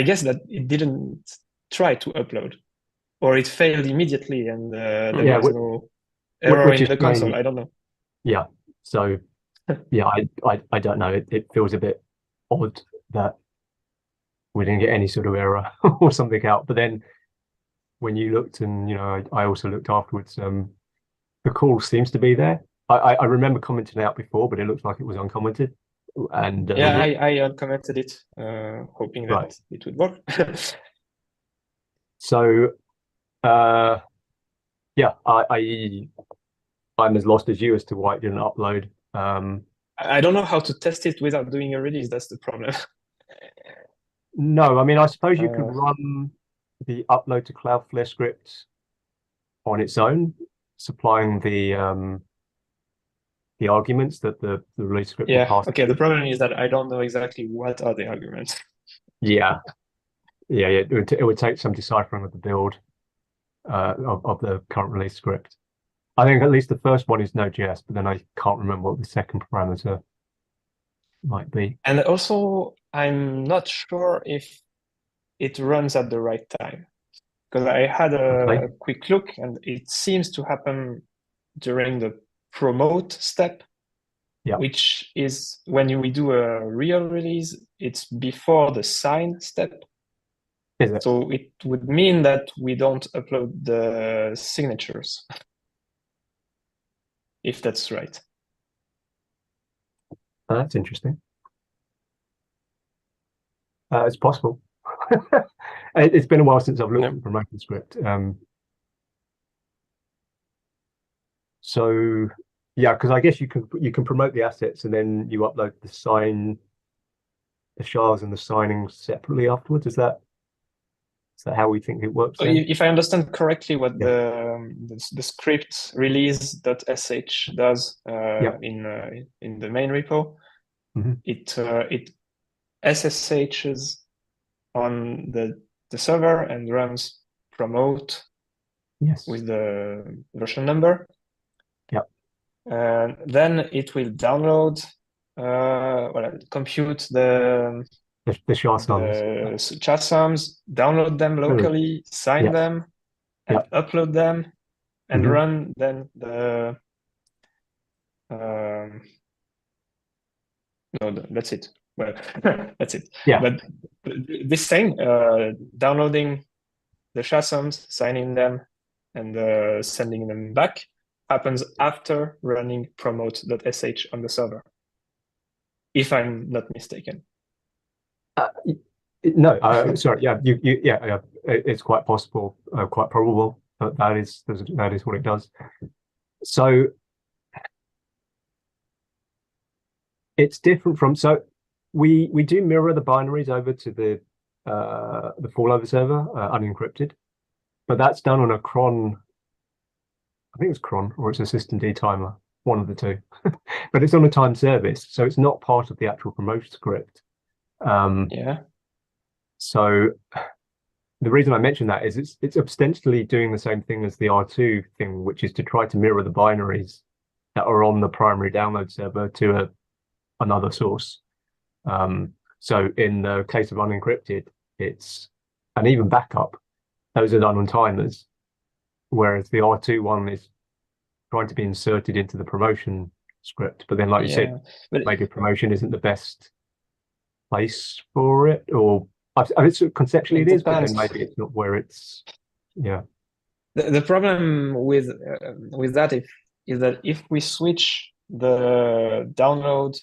guess that it didn't try to upload, or it failed immediately, and there was no error in the console. I don't know. Yeah. So yeah, I don't know. It feels a bit odd that we didn't get any sort of error or something out. But then when you looked, and I also looked afterwards, the call seems to be there. I remember commenting out before, but it looks like it was uncommented. And I uncommented it, hoping that it would work. So yeah, I'm as lost as you as to why it didn't upload. I don't know how to test it without doing a release. That's the problem. No, I mean, I suppose you could run the upload to Cloudflare script on its own, supplying the arguments that the release script will pass. Okay. The problem is that I don't know exactly what are the arguments. Yeah. It would take some deciphering of the build of the current release script. I think at least the first one is Node.js, but then I can't remember what the second parameter might be. And also, I'm not sure if it runs at the right time, because I had a quick look, and it seems to happen during the promote step, which is when we do a real release, it's before the sign step. Is it? So it would mean that we don't upload the signatures, if that's right. That's interesting. It's possible. It's been a while since I've looked at the promotion script. So yeah, because I guess you can promote the assets and then you upload the sign the shards and the signing separately afterwards. Is that how we think it works So then? if I understand correctly, what the script release.sh does in the main repo, it SSHs on the server and runs promote with the version number. Yep. And then it will download, compute the charsums, download them locally, sign them, and upload them, and run then the no, that's it. Well, that's it. Yeah. But this thing, downloading the charsums, signing them, and sending them back happens after running promote.sh on the server, if I'm not mistaken. No, sorry. Yeah, it's quite possible, quite probable that is what it does. So it's different from we do mirror the binaries over to the failover server unencrypted, but that's done on a cron. I think it's cron or it's a systemd timer, one of the two. But it's on a time service, so it's not part of the actual promotion script. So the reason I mention that is it's ostensibly doing the same thing as the R2 thing, which is to try to mirror the binaries that are on the primary download server to another source. So in the case of unencrypted, it's an even backup. Those are done on timers, whereas the R2 one is trying to be inserted into the promotion script. But then, like you said, maybe promotion isn't the best place for it, or conceptually it is, but then maybe it's not where it's. Yeah. The problem with that is that if we switch the download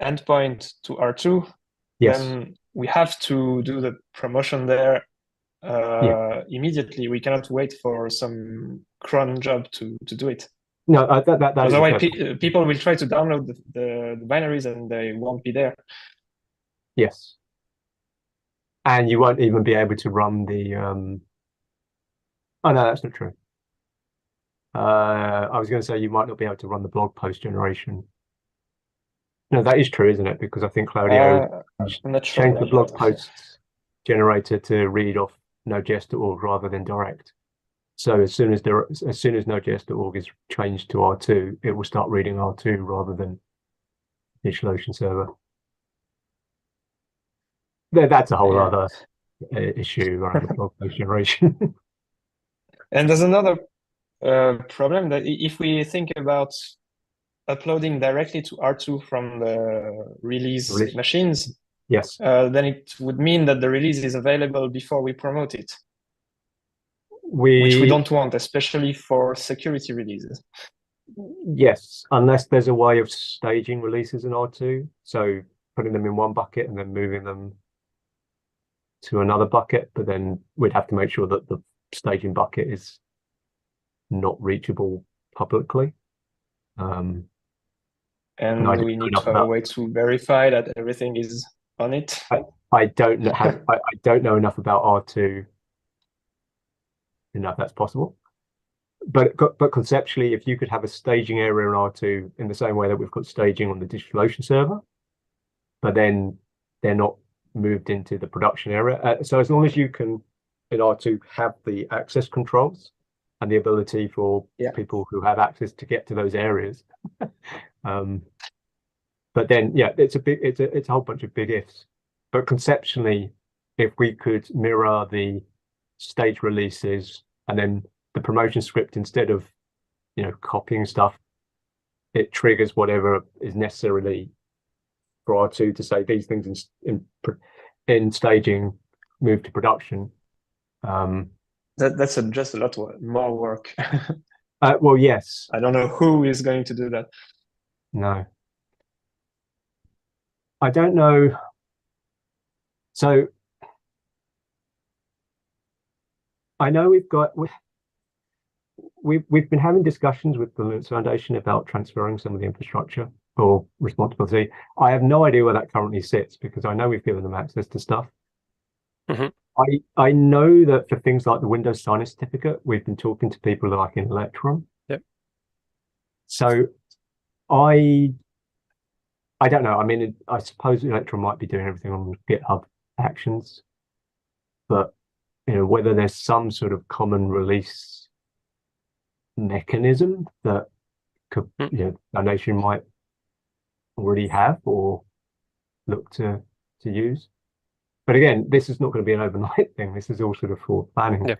endpoint to R2, then we have to do the promotion there immediately. We cannot wait for some cron job to do it. No, otherwise people will try to download the binaries and they won't be there. Yes. And you won't even be able to run the oh no, that's not true. I was going to say you might not be able to run the blog post generation. No, that is true, isn't it? Because I think Claudio changed the blog post generator to read off Node.js.org rather than direct. So as soon as Node.js.org is changed to R2, it will start reading R2 rather than DigitalOcean server. That's a whole other issue around the blog post generation. And there's another problem that if we think about uploading directly to R2 from the release machines, then it would mean that the release is available before we promote it, which we don't want, especially for security releases. Yes, unless there's a way of staging releases in R2, so putting them in one bucket and then moving them to another bucket, but then we'd have to make sure that the staging bucket is not reachable publicly. And we need to have a way to verify that everything is on it. I don't know I don't know enough about R2 enough that's possible. But conceptually, if you could have a staging area in R2 in the same way that we've got staging on the DigitalOcean server, but then they're not moved into the production area. So as long as you can in R2 have the access controls and the ability for people who have access to get to those areas. But then, it's a whole bunch of big ifs. But conceptually, if we could mirror the stage releases and then the promotion script, instead of copying stuff, it triggers whatever is necessarily for R2 to say these things in staging move to production. That's just a lot more work. Well, yes. I don't know who is going to do that. No. I don't know. So I know we've been having discussions with the Linux Foundation about transferring some of the infrastructure or responsibility. I have no idea where that currently sits because I know we've given them access to stuff. I know that for things like the Windows Sign Certificate, we've been talking to people like in Electron. Yep. So I don't know. I mean, I suppose Electron might be doing everything on GitHub Actions, but whether there's some sort of common release mechanism that could, Foundation might already have or look to use. But again, this is not going to be an overnight thing. This is all sort of for planning. Yeah.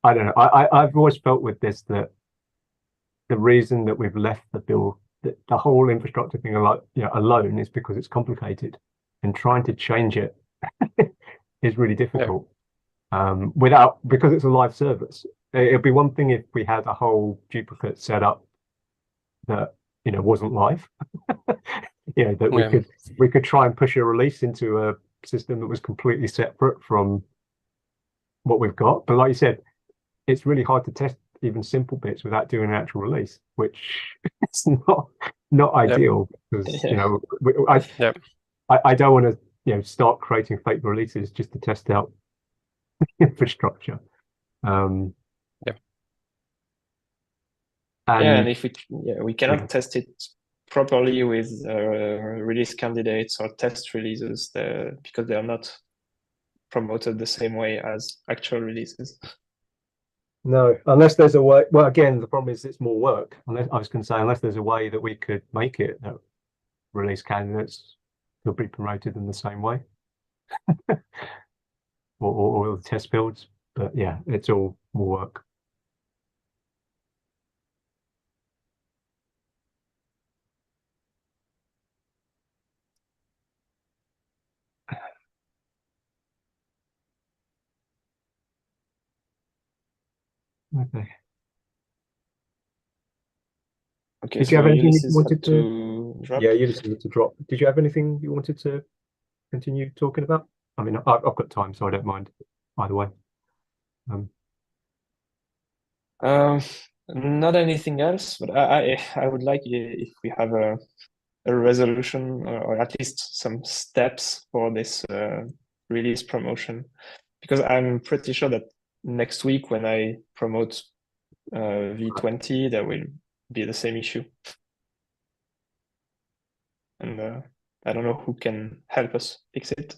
I don't know. I've always felt with this that the reason that we've left the bill, the whole infrastructure thing alone is because it's complicated, and trying to change it is really difficult. Because it's a live service. It'd be one thing if we had a whole duplicate set up that wasn't live. That we could try and push a release into a system that was completely separate from what we've got. But like you said, it's really hard to test even simple bits without doing an actual release, which is not ideal because I don't want to start creating fake releases just to test out infrastructure. And if we cannot test it properly with release candidates or test releases because they are not promoted the same way as actual releases. No, unless there's a way. Well, again, the problem is it's more work. Unless there's a way that we could make it that release candidates could be promoted in the same way, or the test builds. But yeah, it's all more work. Okay. Did you have anything you wanted to drop? Yeah, Ulysses had to drop. Did you have anything you wanted to continue talking about? I mean, I've got time, so I don't mind either way. Not anything else, but I would like if we have a resolution or at least some steps for this release promotion, because I'm pretty sure that next week when I promote V20, there will be the same issue, and I don't know who can help us fix it.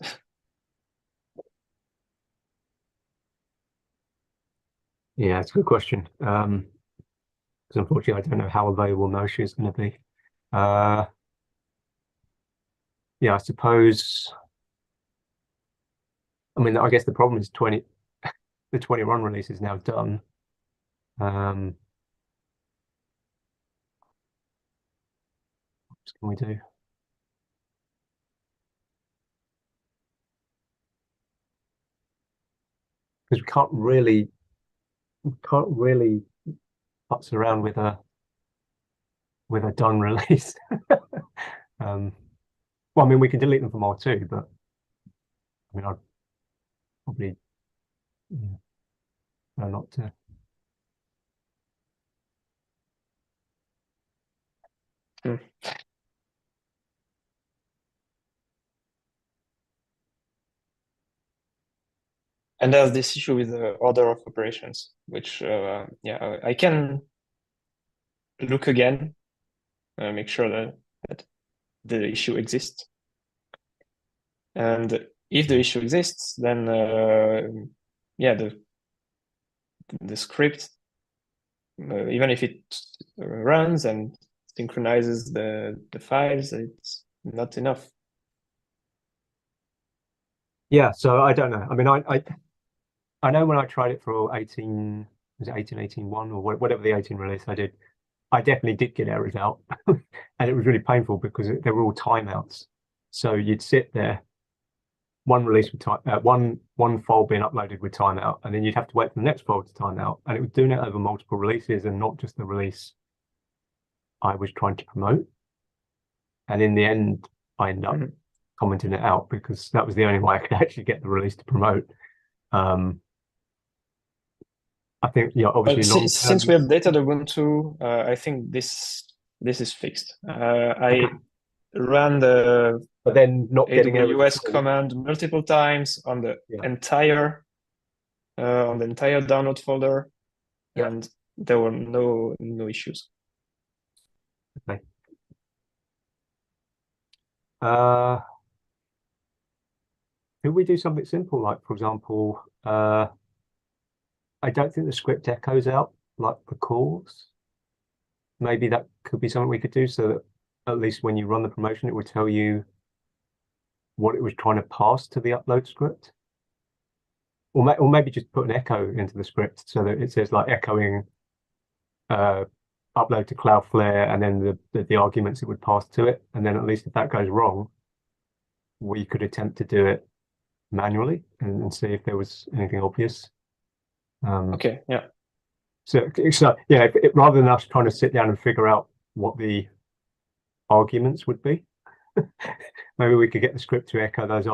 Yeah, it's a good question. Because unfortunately, I don't know how available Notion is going to be. Yeah, I suppose. I mean, I guess the problem is the 21 release is now done. What can we do? Because we can't really putz around with a done release. Well, I mean, we can delete them from R2, but I mean, I'd probably not to. And there's this issue with the order of operations, which I can look again, make sure that the issue exists. And if the issue exists, then the script, even if it runs and synchronizes the files, it's not enough. Yeah, so I don't know. I mean, I know when I tried it for 18, was it 18.1 or whatever the 18 release I did, I definitely did get errors out, and it was really painful because they were all timeouts. So you'd sit there, one release with one file being uploaded with timeout, and then you'd have to wait for the next file to timeout, and it was doing it over multiple releases and not just the release I was trying to promote. And in the end, I ended up commenting it out because that was the only way I could actually get the release to promote. I think, yeah, obviously since we updated Ubuntu, I think this is fixed. I ran the but then not getting AWS command multiple times on the entire download folder, and there were no issues. Okay. Could we do something simple, like, for example, I don't think the script echoes out like the calls. Maybe that could be something we could do so that at least when you run the promotion, it would tell you what it was trying to pass to the upload script. Or maybe just put an echo into the script so that it says like echoing upload to Cloudflare and then the arguments it would pass to it. And then at least if that goes wrong, we could attempt to do it manually and see if there was anything obvious. Okay, yeah. So yeah, rather than us trying to sit down and figure out what the arguments would be, maybe we could get the script to echo those,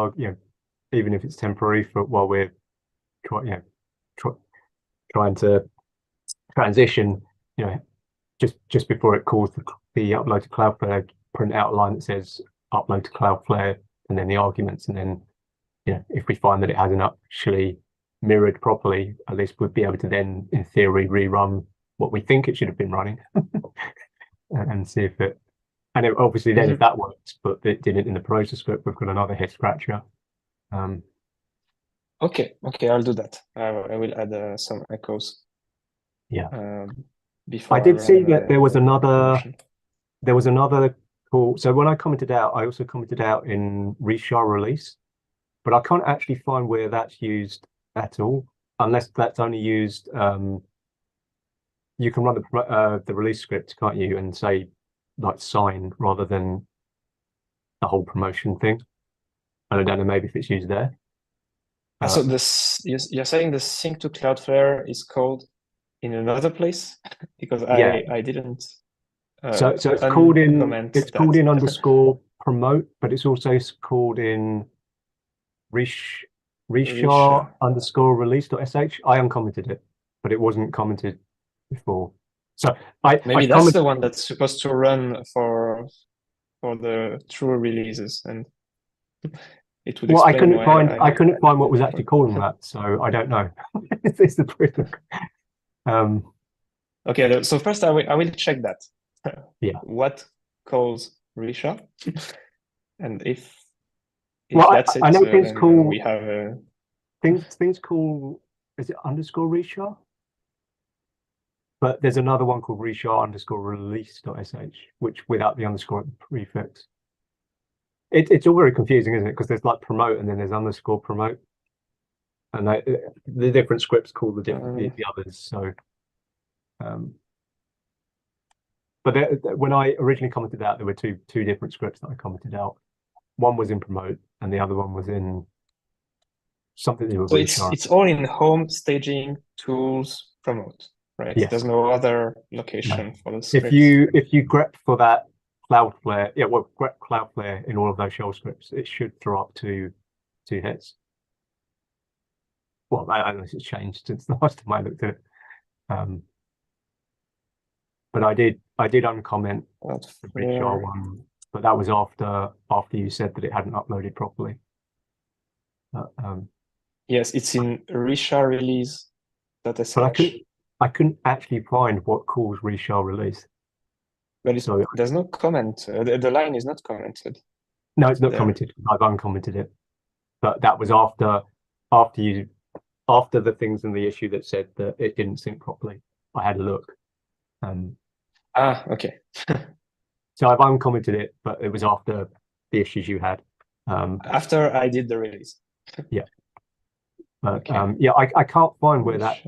even if it's temporary for while we're trying to transition, just before it calls the upload to Cloudflare, print out a line that says upload to Cloudflare and then the arguments, and then if we find that it hasn't actually mirrored properly, at least we'd be able to then, in theory, rerun what we think it should have been running and see if it. And it, obviously, then if that works, but it didn't in the promotion script, we've got another head scratcher. Okay, I'll do that. I will add some echoes. Yeah. Before I did see that there was another. promotion. There was another call. So when I commented out, I also commented out in reshare release, but I can't actually find where that's used at all, unless that's only used. You can run the release script, can't you, and say like sign rather than the whole promotion thing. And I don't know, maybe if it's used there. So you're saying the sync to Cloudflare is called in another place because I didn't. So it's called in underscore promote, but it's also called in reshare underscore release.sh. I uncommented it, but it wasn't commented before. So maybe that's the one that's supposed to run for the true releases, and it would. Well, I couldn't find what was actually calling that, so I don't know. It's the problem. Okay, so first I will check that. Yeah. What calls Risha? And if that's it, I know things call. We have things call. Is it underscore Risha? But there's another one called reshare underscore release.sh, which without the underscore prefix. It's all very confusing, isn't it? Because there's like promote and then there's underscore promote, and the different scripts call the others. So, but when I originally commented out, there were two different scripts that I commented out. One was in promote, and the other one was in something to do with reshare. So it's all in home, staging, tools, promote. Right. Yes. There's no other location for the scripts. If you grep for that Cloudflare, grep Cloudflare in all of those shell scripts, it should throw up two hits. Well, unless it's changed since the last time I looked at it. But I did uncomment the reshare one, but that was after you said that it hadn't uploaded properly. Yes, it's in reshare release.sh. But I couldn't actually find what calls reshare release. But there's no comment. The line is not commented. No, it's not commented. I've uncommented it. But that was after the things in the issue that said that it didn't sync properly. I had a look. Okay. So I've uncommented it, but it was after the issues you had. After I did the release. Yeah. But I can't find where that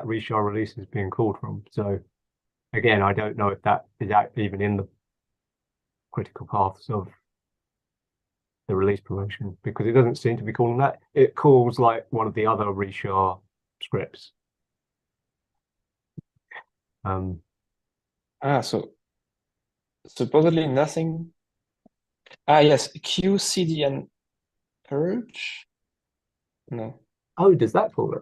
reshare release is being called from. So again, I don't know if that is even in the critical paths of the release promotion, because it doesn't seem to be calling that. It calls like one of the other reshare scripts. So supposedly nothing. Yes, Q, CD, and purge. No. Oh, does that call it?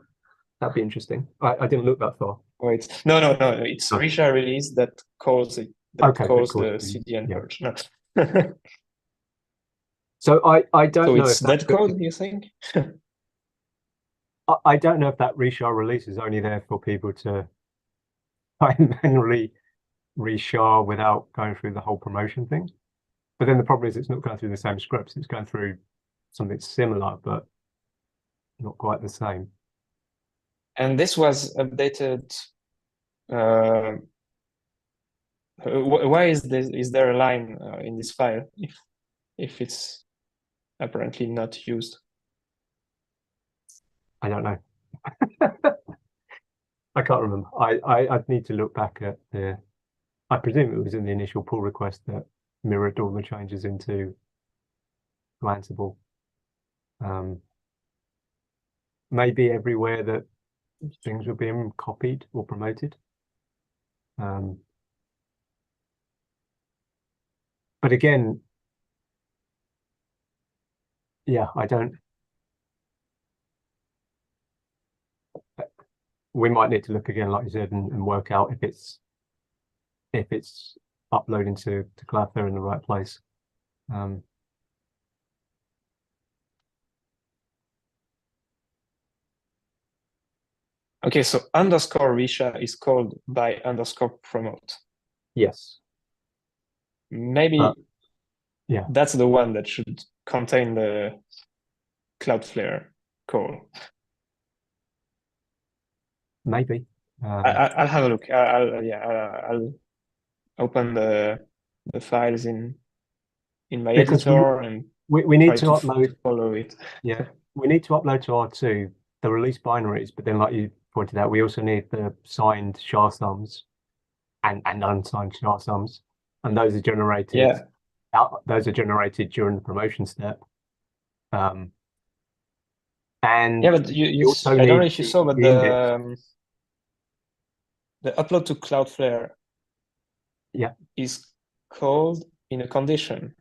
That'd be interesting. I didn't look that far. Wait, no. It's Oh. Risha release that calls it Okay, calls cool. the CDN Yeah. purge. No. So I don't So know it's if that that code, you think? I don't know if that reshard release is only there for people to try and manually reshard without going through the whole promotion thing. But then the problem is it's not going through the same scripts. It's going through something similar, but not quite the same. And this was updated. Why is this? Is there a line in this file if it's apparently not used? I don't know. I can't remember. I'd need to look back at the. I presume it was in the initial pull request that mirrored all the changes into Ansible. Maybe everywhere that things were being copied or promoted. But again, yeah, I don't. We might need to look again, like you said, and work out if it's uploading to Cloudflare in the right place. Okay, so underscore Risha is called by underscore promote. Yes. Maybe yeah, that's the one that should contain the Cloudflare call. maybe. I'll have a look. I'll open the files in my editor and we need try to to upload. follow it. Yeah, we need to upload to R2 the release binaries, but then, like you pointed out, we also need the signed SHA sums and unsigned SHA sums, and those are generated. Yeah. Those are generated during the promotion step. And yeah, but you also I don't know need if you saw, but the upload to Cloudflare is called in a condition.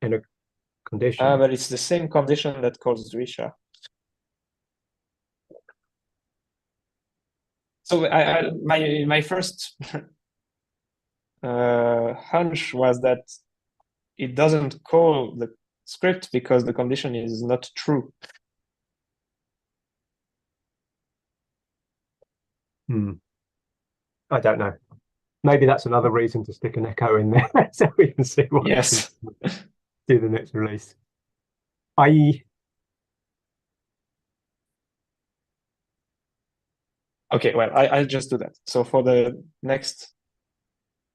In a condition. But it's the same condition that calls Risha. So my first hunch was that it doesn't call the script because the condition is not true. I don't know. Maybe that's another reason to stick an echo in there so we can see what Yes. do the next release. Okay, well, I'll just do that. So for the next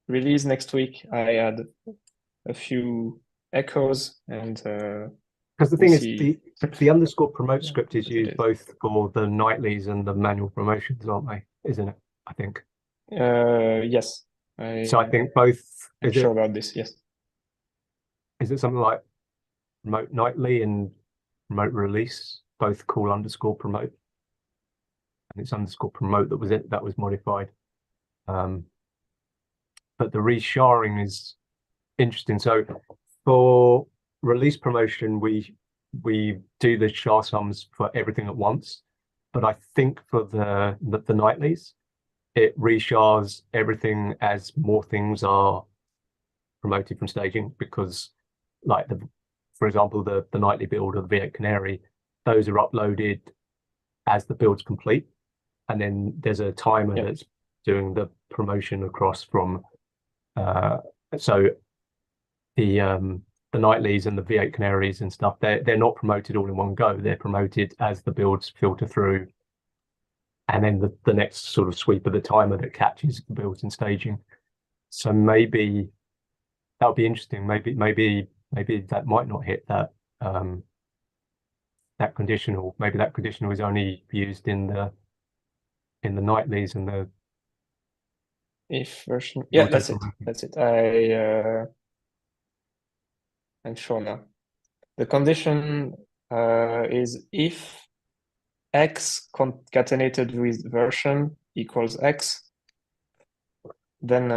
release next week, I add a few echoes and because the thing is the underscore promote script is used both for the nightlies and the manual promotions, aren't they? Isn't it? I think. Yes. So I think both. I'm sure about this. Yes. Is it something like promote nightly and promote release both call underscore promote? And it's underscore promote that was modified. But the resharing is interesting. So for release promotion, we do the SHA sums for everything at once. But I think for the nightlies, it reshars everything as more things are promoted from staging, because like for example, the nightly build or the V8 Canary, those are uploaded as the build's complete. And then there's a timer that's doing the promotion across from so the nightlies and the V8 Canaries and stuff, they're not promoted all in one go. They're promoted as the builds filter through, and then the next sort of sweep of the timer that catches the builds in staging. So maybe that would be interesting. Maybe that might not hit that that conditional. Maybe that conditional is only used in the nightlies and the if version. Yeah, that's it. That's it. I'm sure now. The condition is if X concatenated with version equals X, then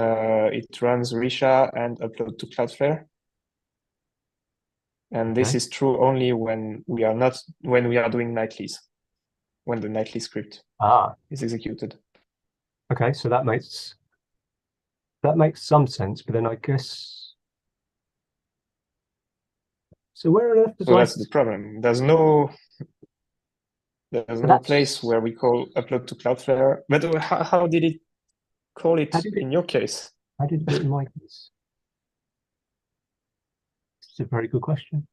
it runs Risha and upload to Cloudflare. And this is true only when we are doing nightlies, when the nightly script is executed. Okay, so that makes some sense, but then I guess, so where on earth does So that's the problem. There's no place where we call upload to Cloudflare. But how did it call it in your case? How did it do it in my case? It's a very good question.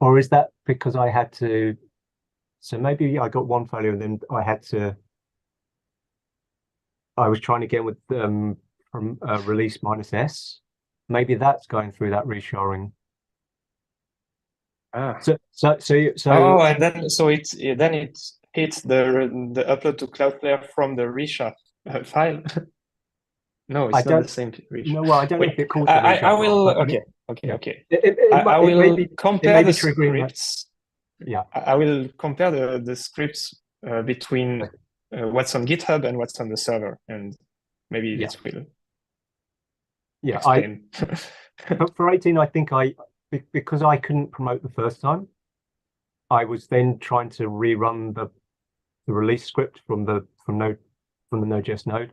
Or is that because I had to, so maybe I got one failure and then I was trying to get with from release -s. Maybe that's going through that reshoring. So oh, and then it hits the upload to Cloudflare from the resha file. No, it's not the same resha. No, well, I don't know if it calls the resha. I will. Okay. I will compare the scripts. Yeah, I will compare the scripts between what's on GitHub and what's on the server, and maybe this will. Yeah, explain. for 18, I think because I couldn't promote the first time, I was then trying to rerun the release script from the Node.js node,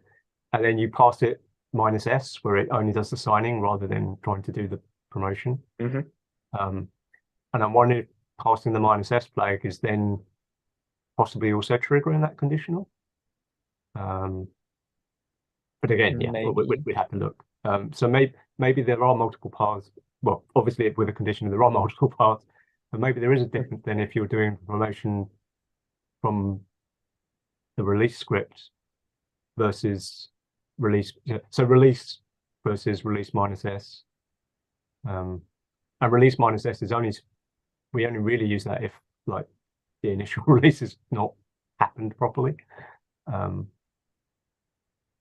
and then you pass it -s where it only does the signing rather than trying to do the promotion. And I'm wondering if passing the -s flag is then possibly also triggering that conditional. But again, yeah, we have to look. So maybe there are multiple paths. Well, obviously with a condition there are multiple paths, but maybe there is a difference than if you're doing promotion from the release script versus release. So release versus release -s. And release -s is we only really use that if like the initial release has not happened properly.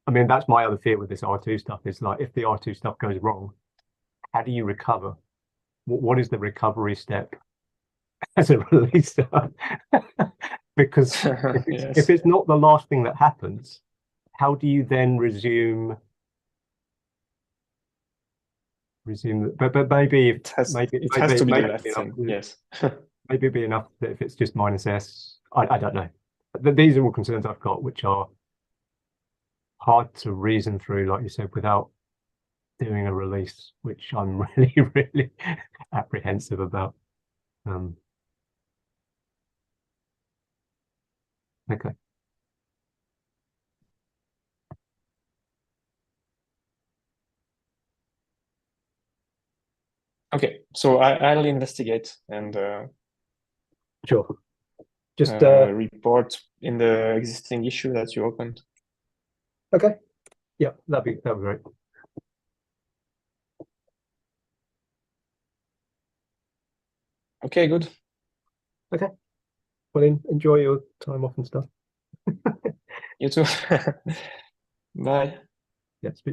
I mean, that's my other fear with this R2 stuff is like, if the R2 stuff goes wrong, how do you recover? What is the recovery step as a releaser? Because if it's not the last thing that happens, how do you then resume? But maybe it has to be the last thing. Yes. Maybe it'd be enough that if it's just -s. I don't know. These are all concerns I've got, which are hard to reason through, like you said, without doing a release, which I'm really, really apprehensive about. Okay. Okay, so I'll investigate and sure. Just report in the existing issue that you opened. Okay. Yeah, that'd be great. Okay, good. Okay. Well, then enjoy your time off and stuff. You too. Bye. Yeah, speak.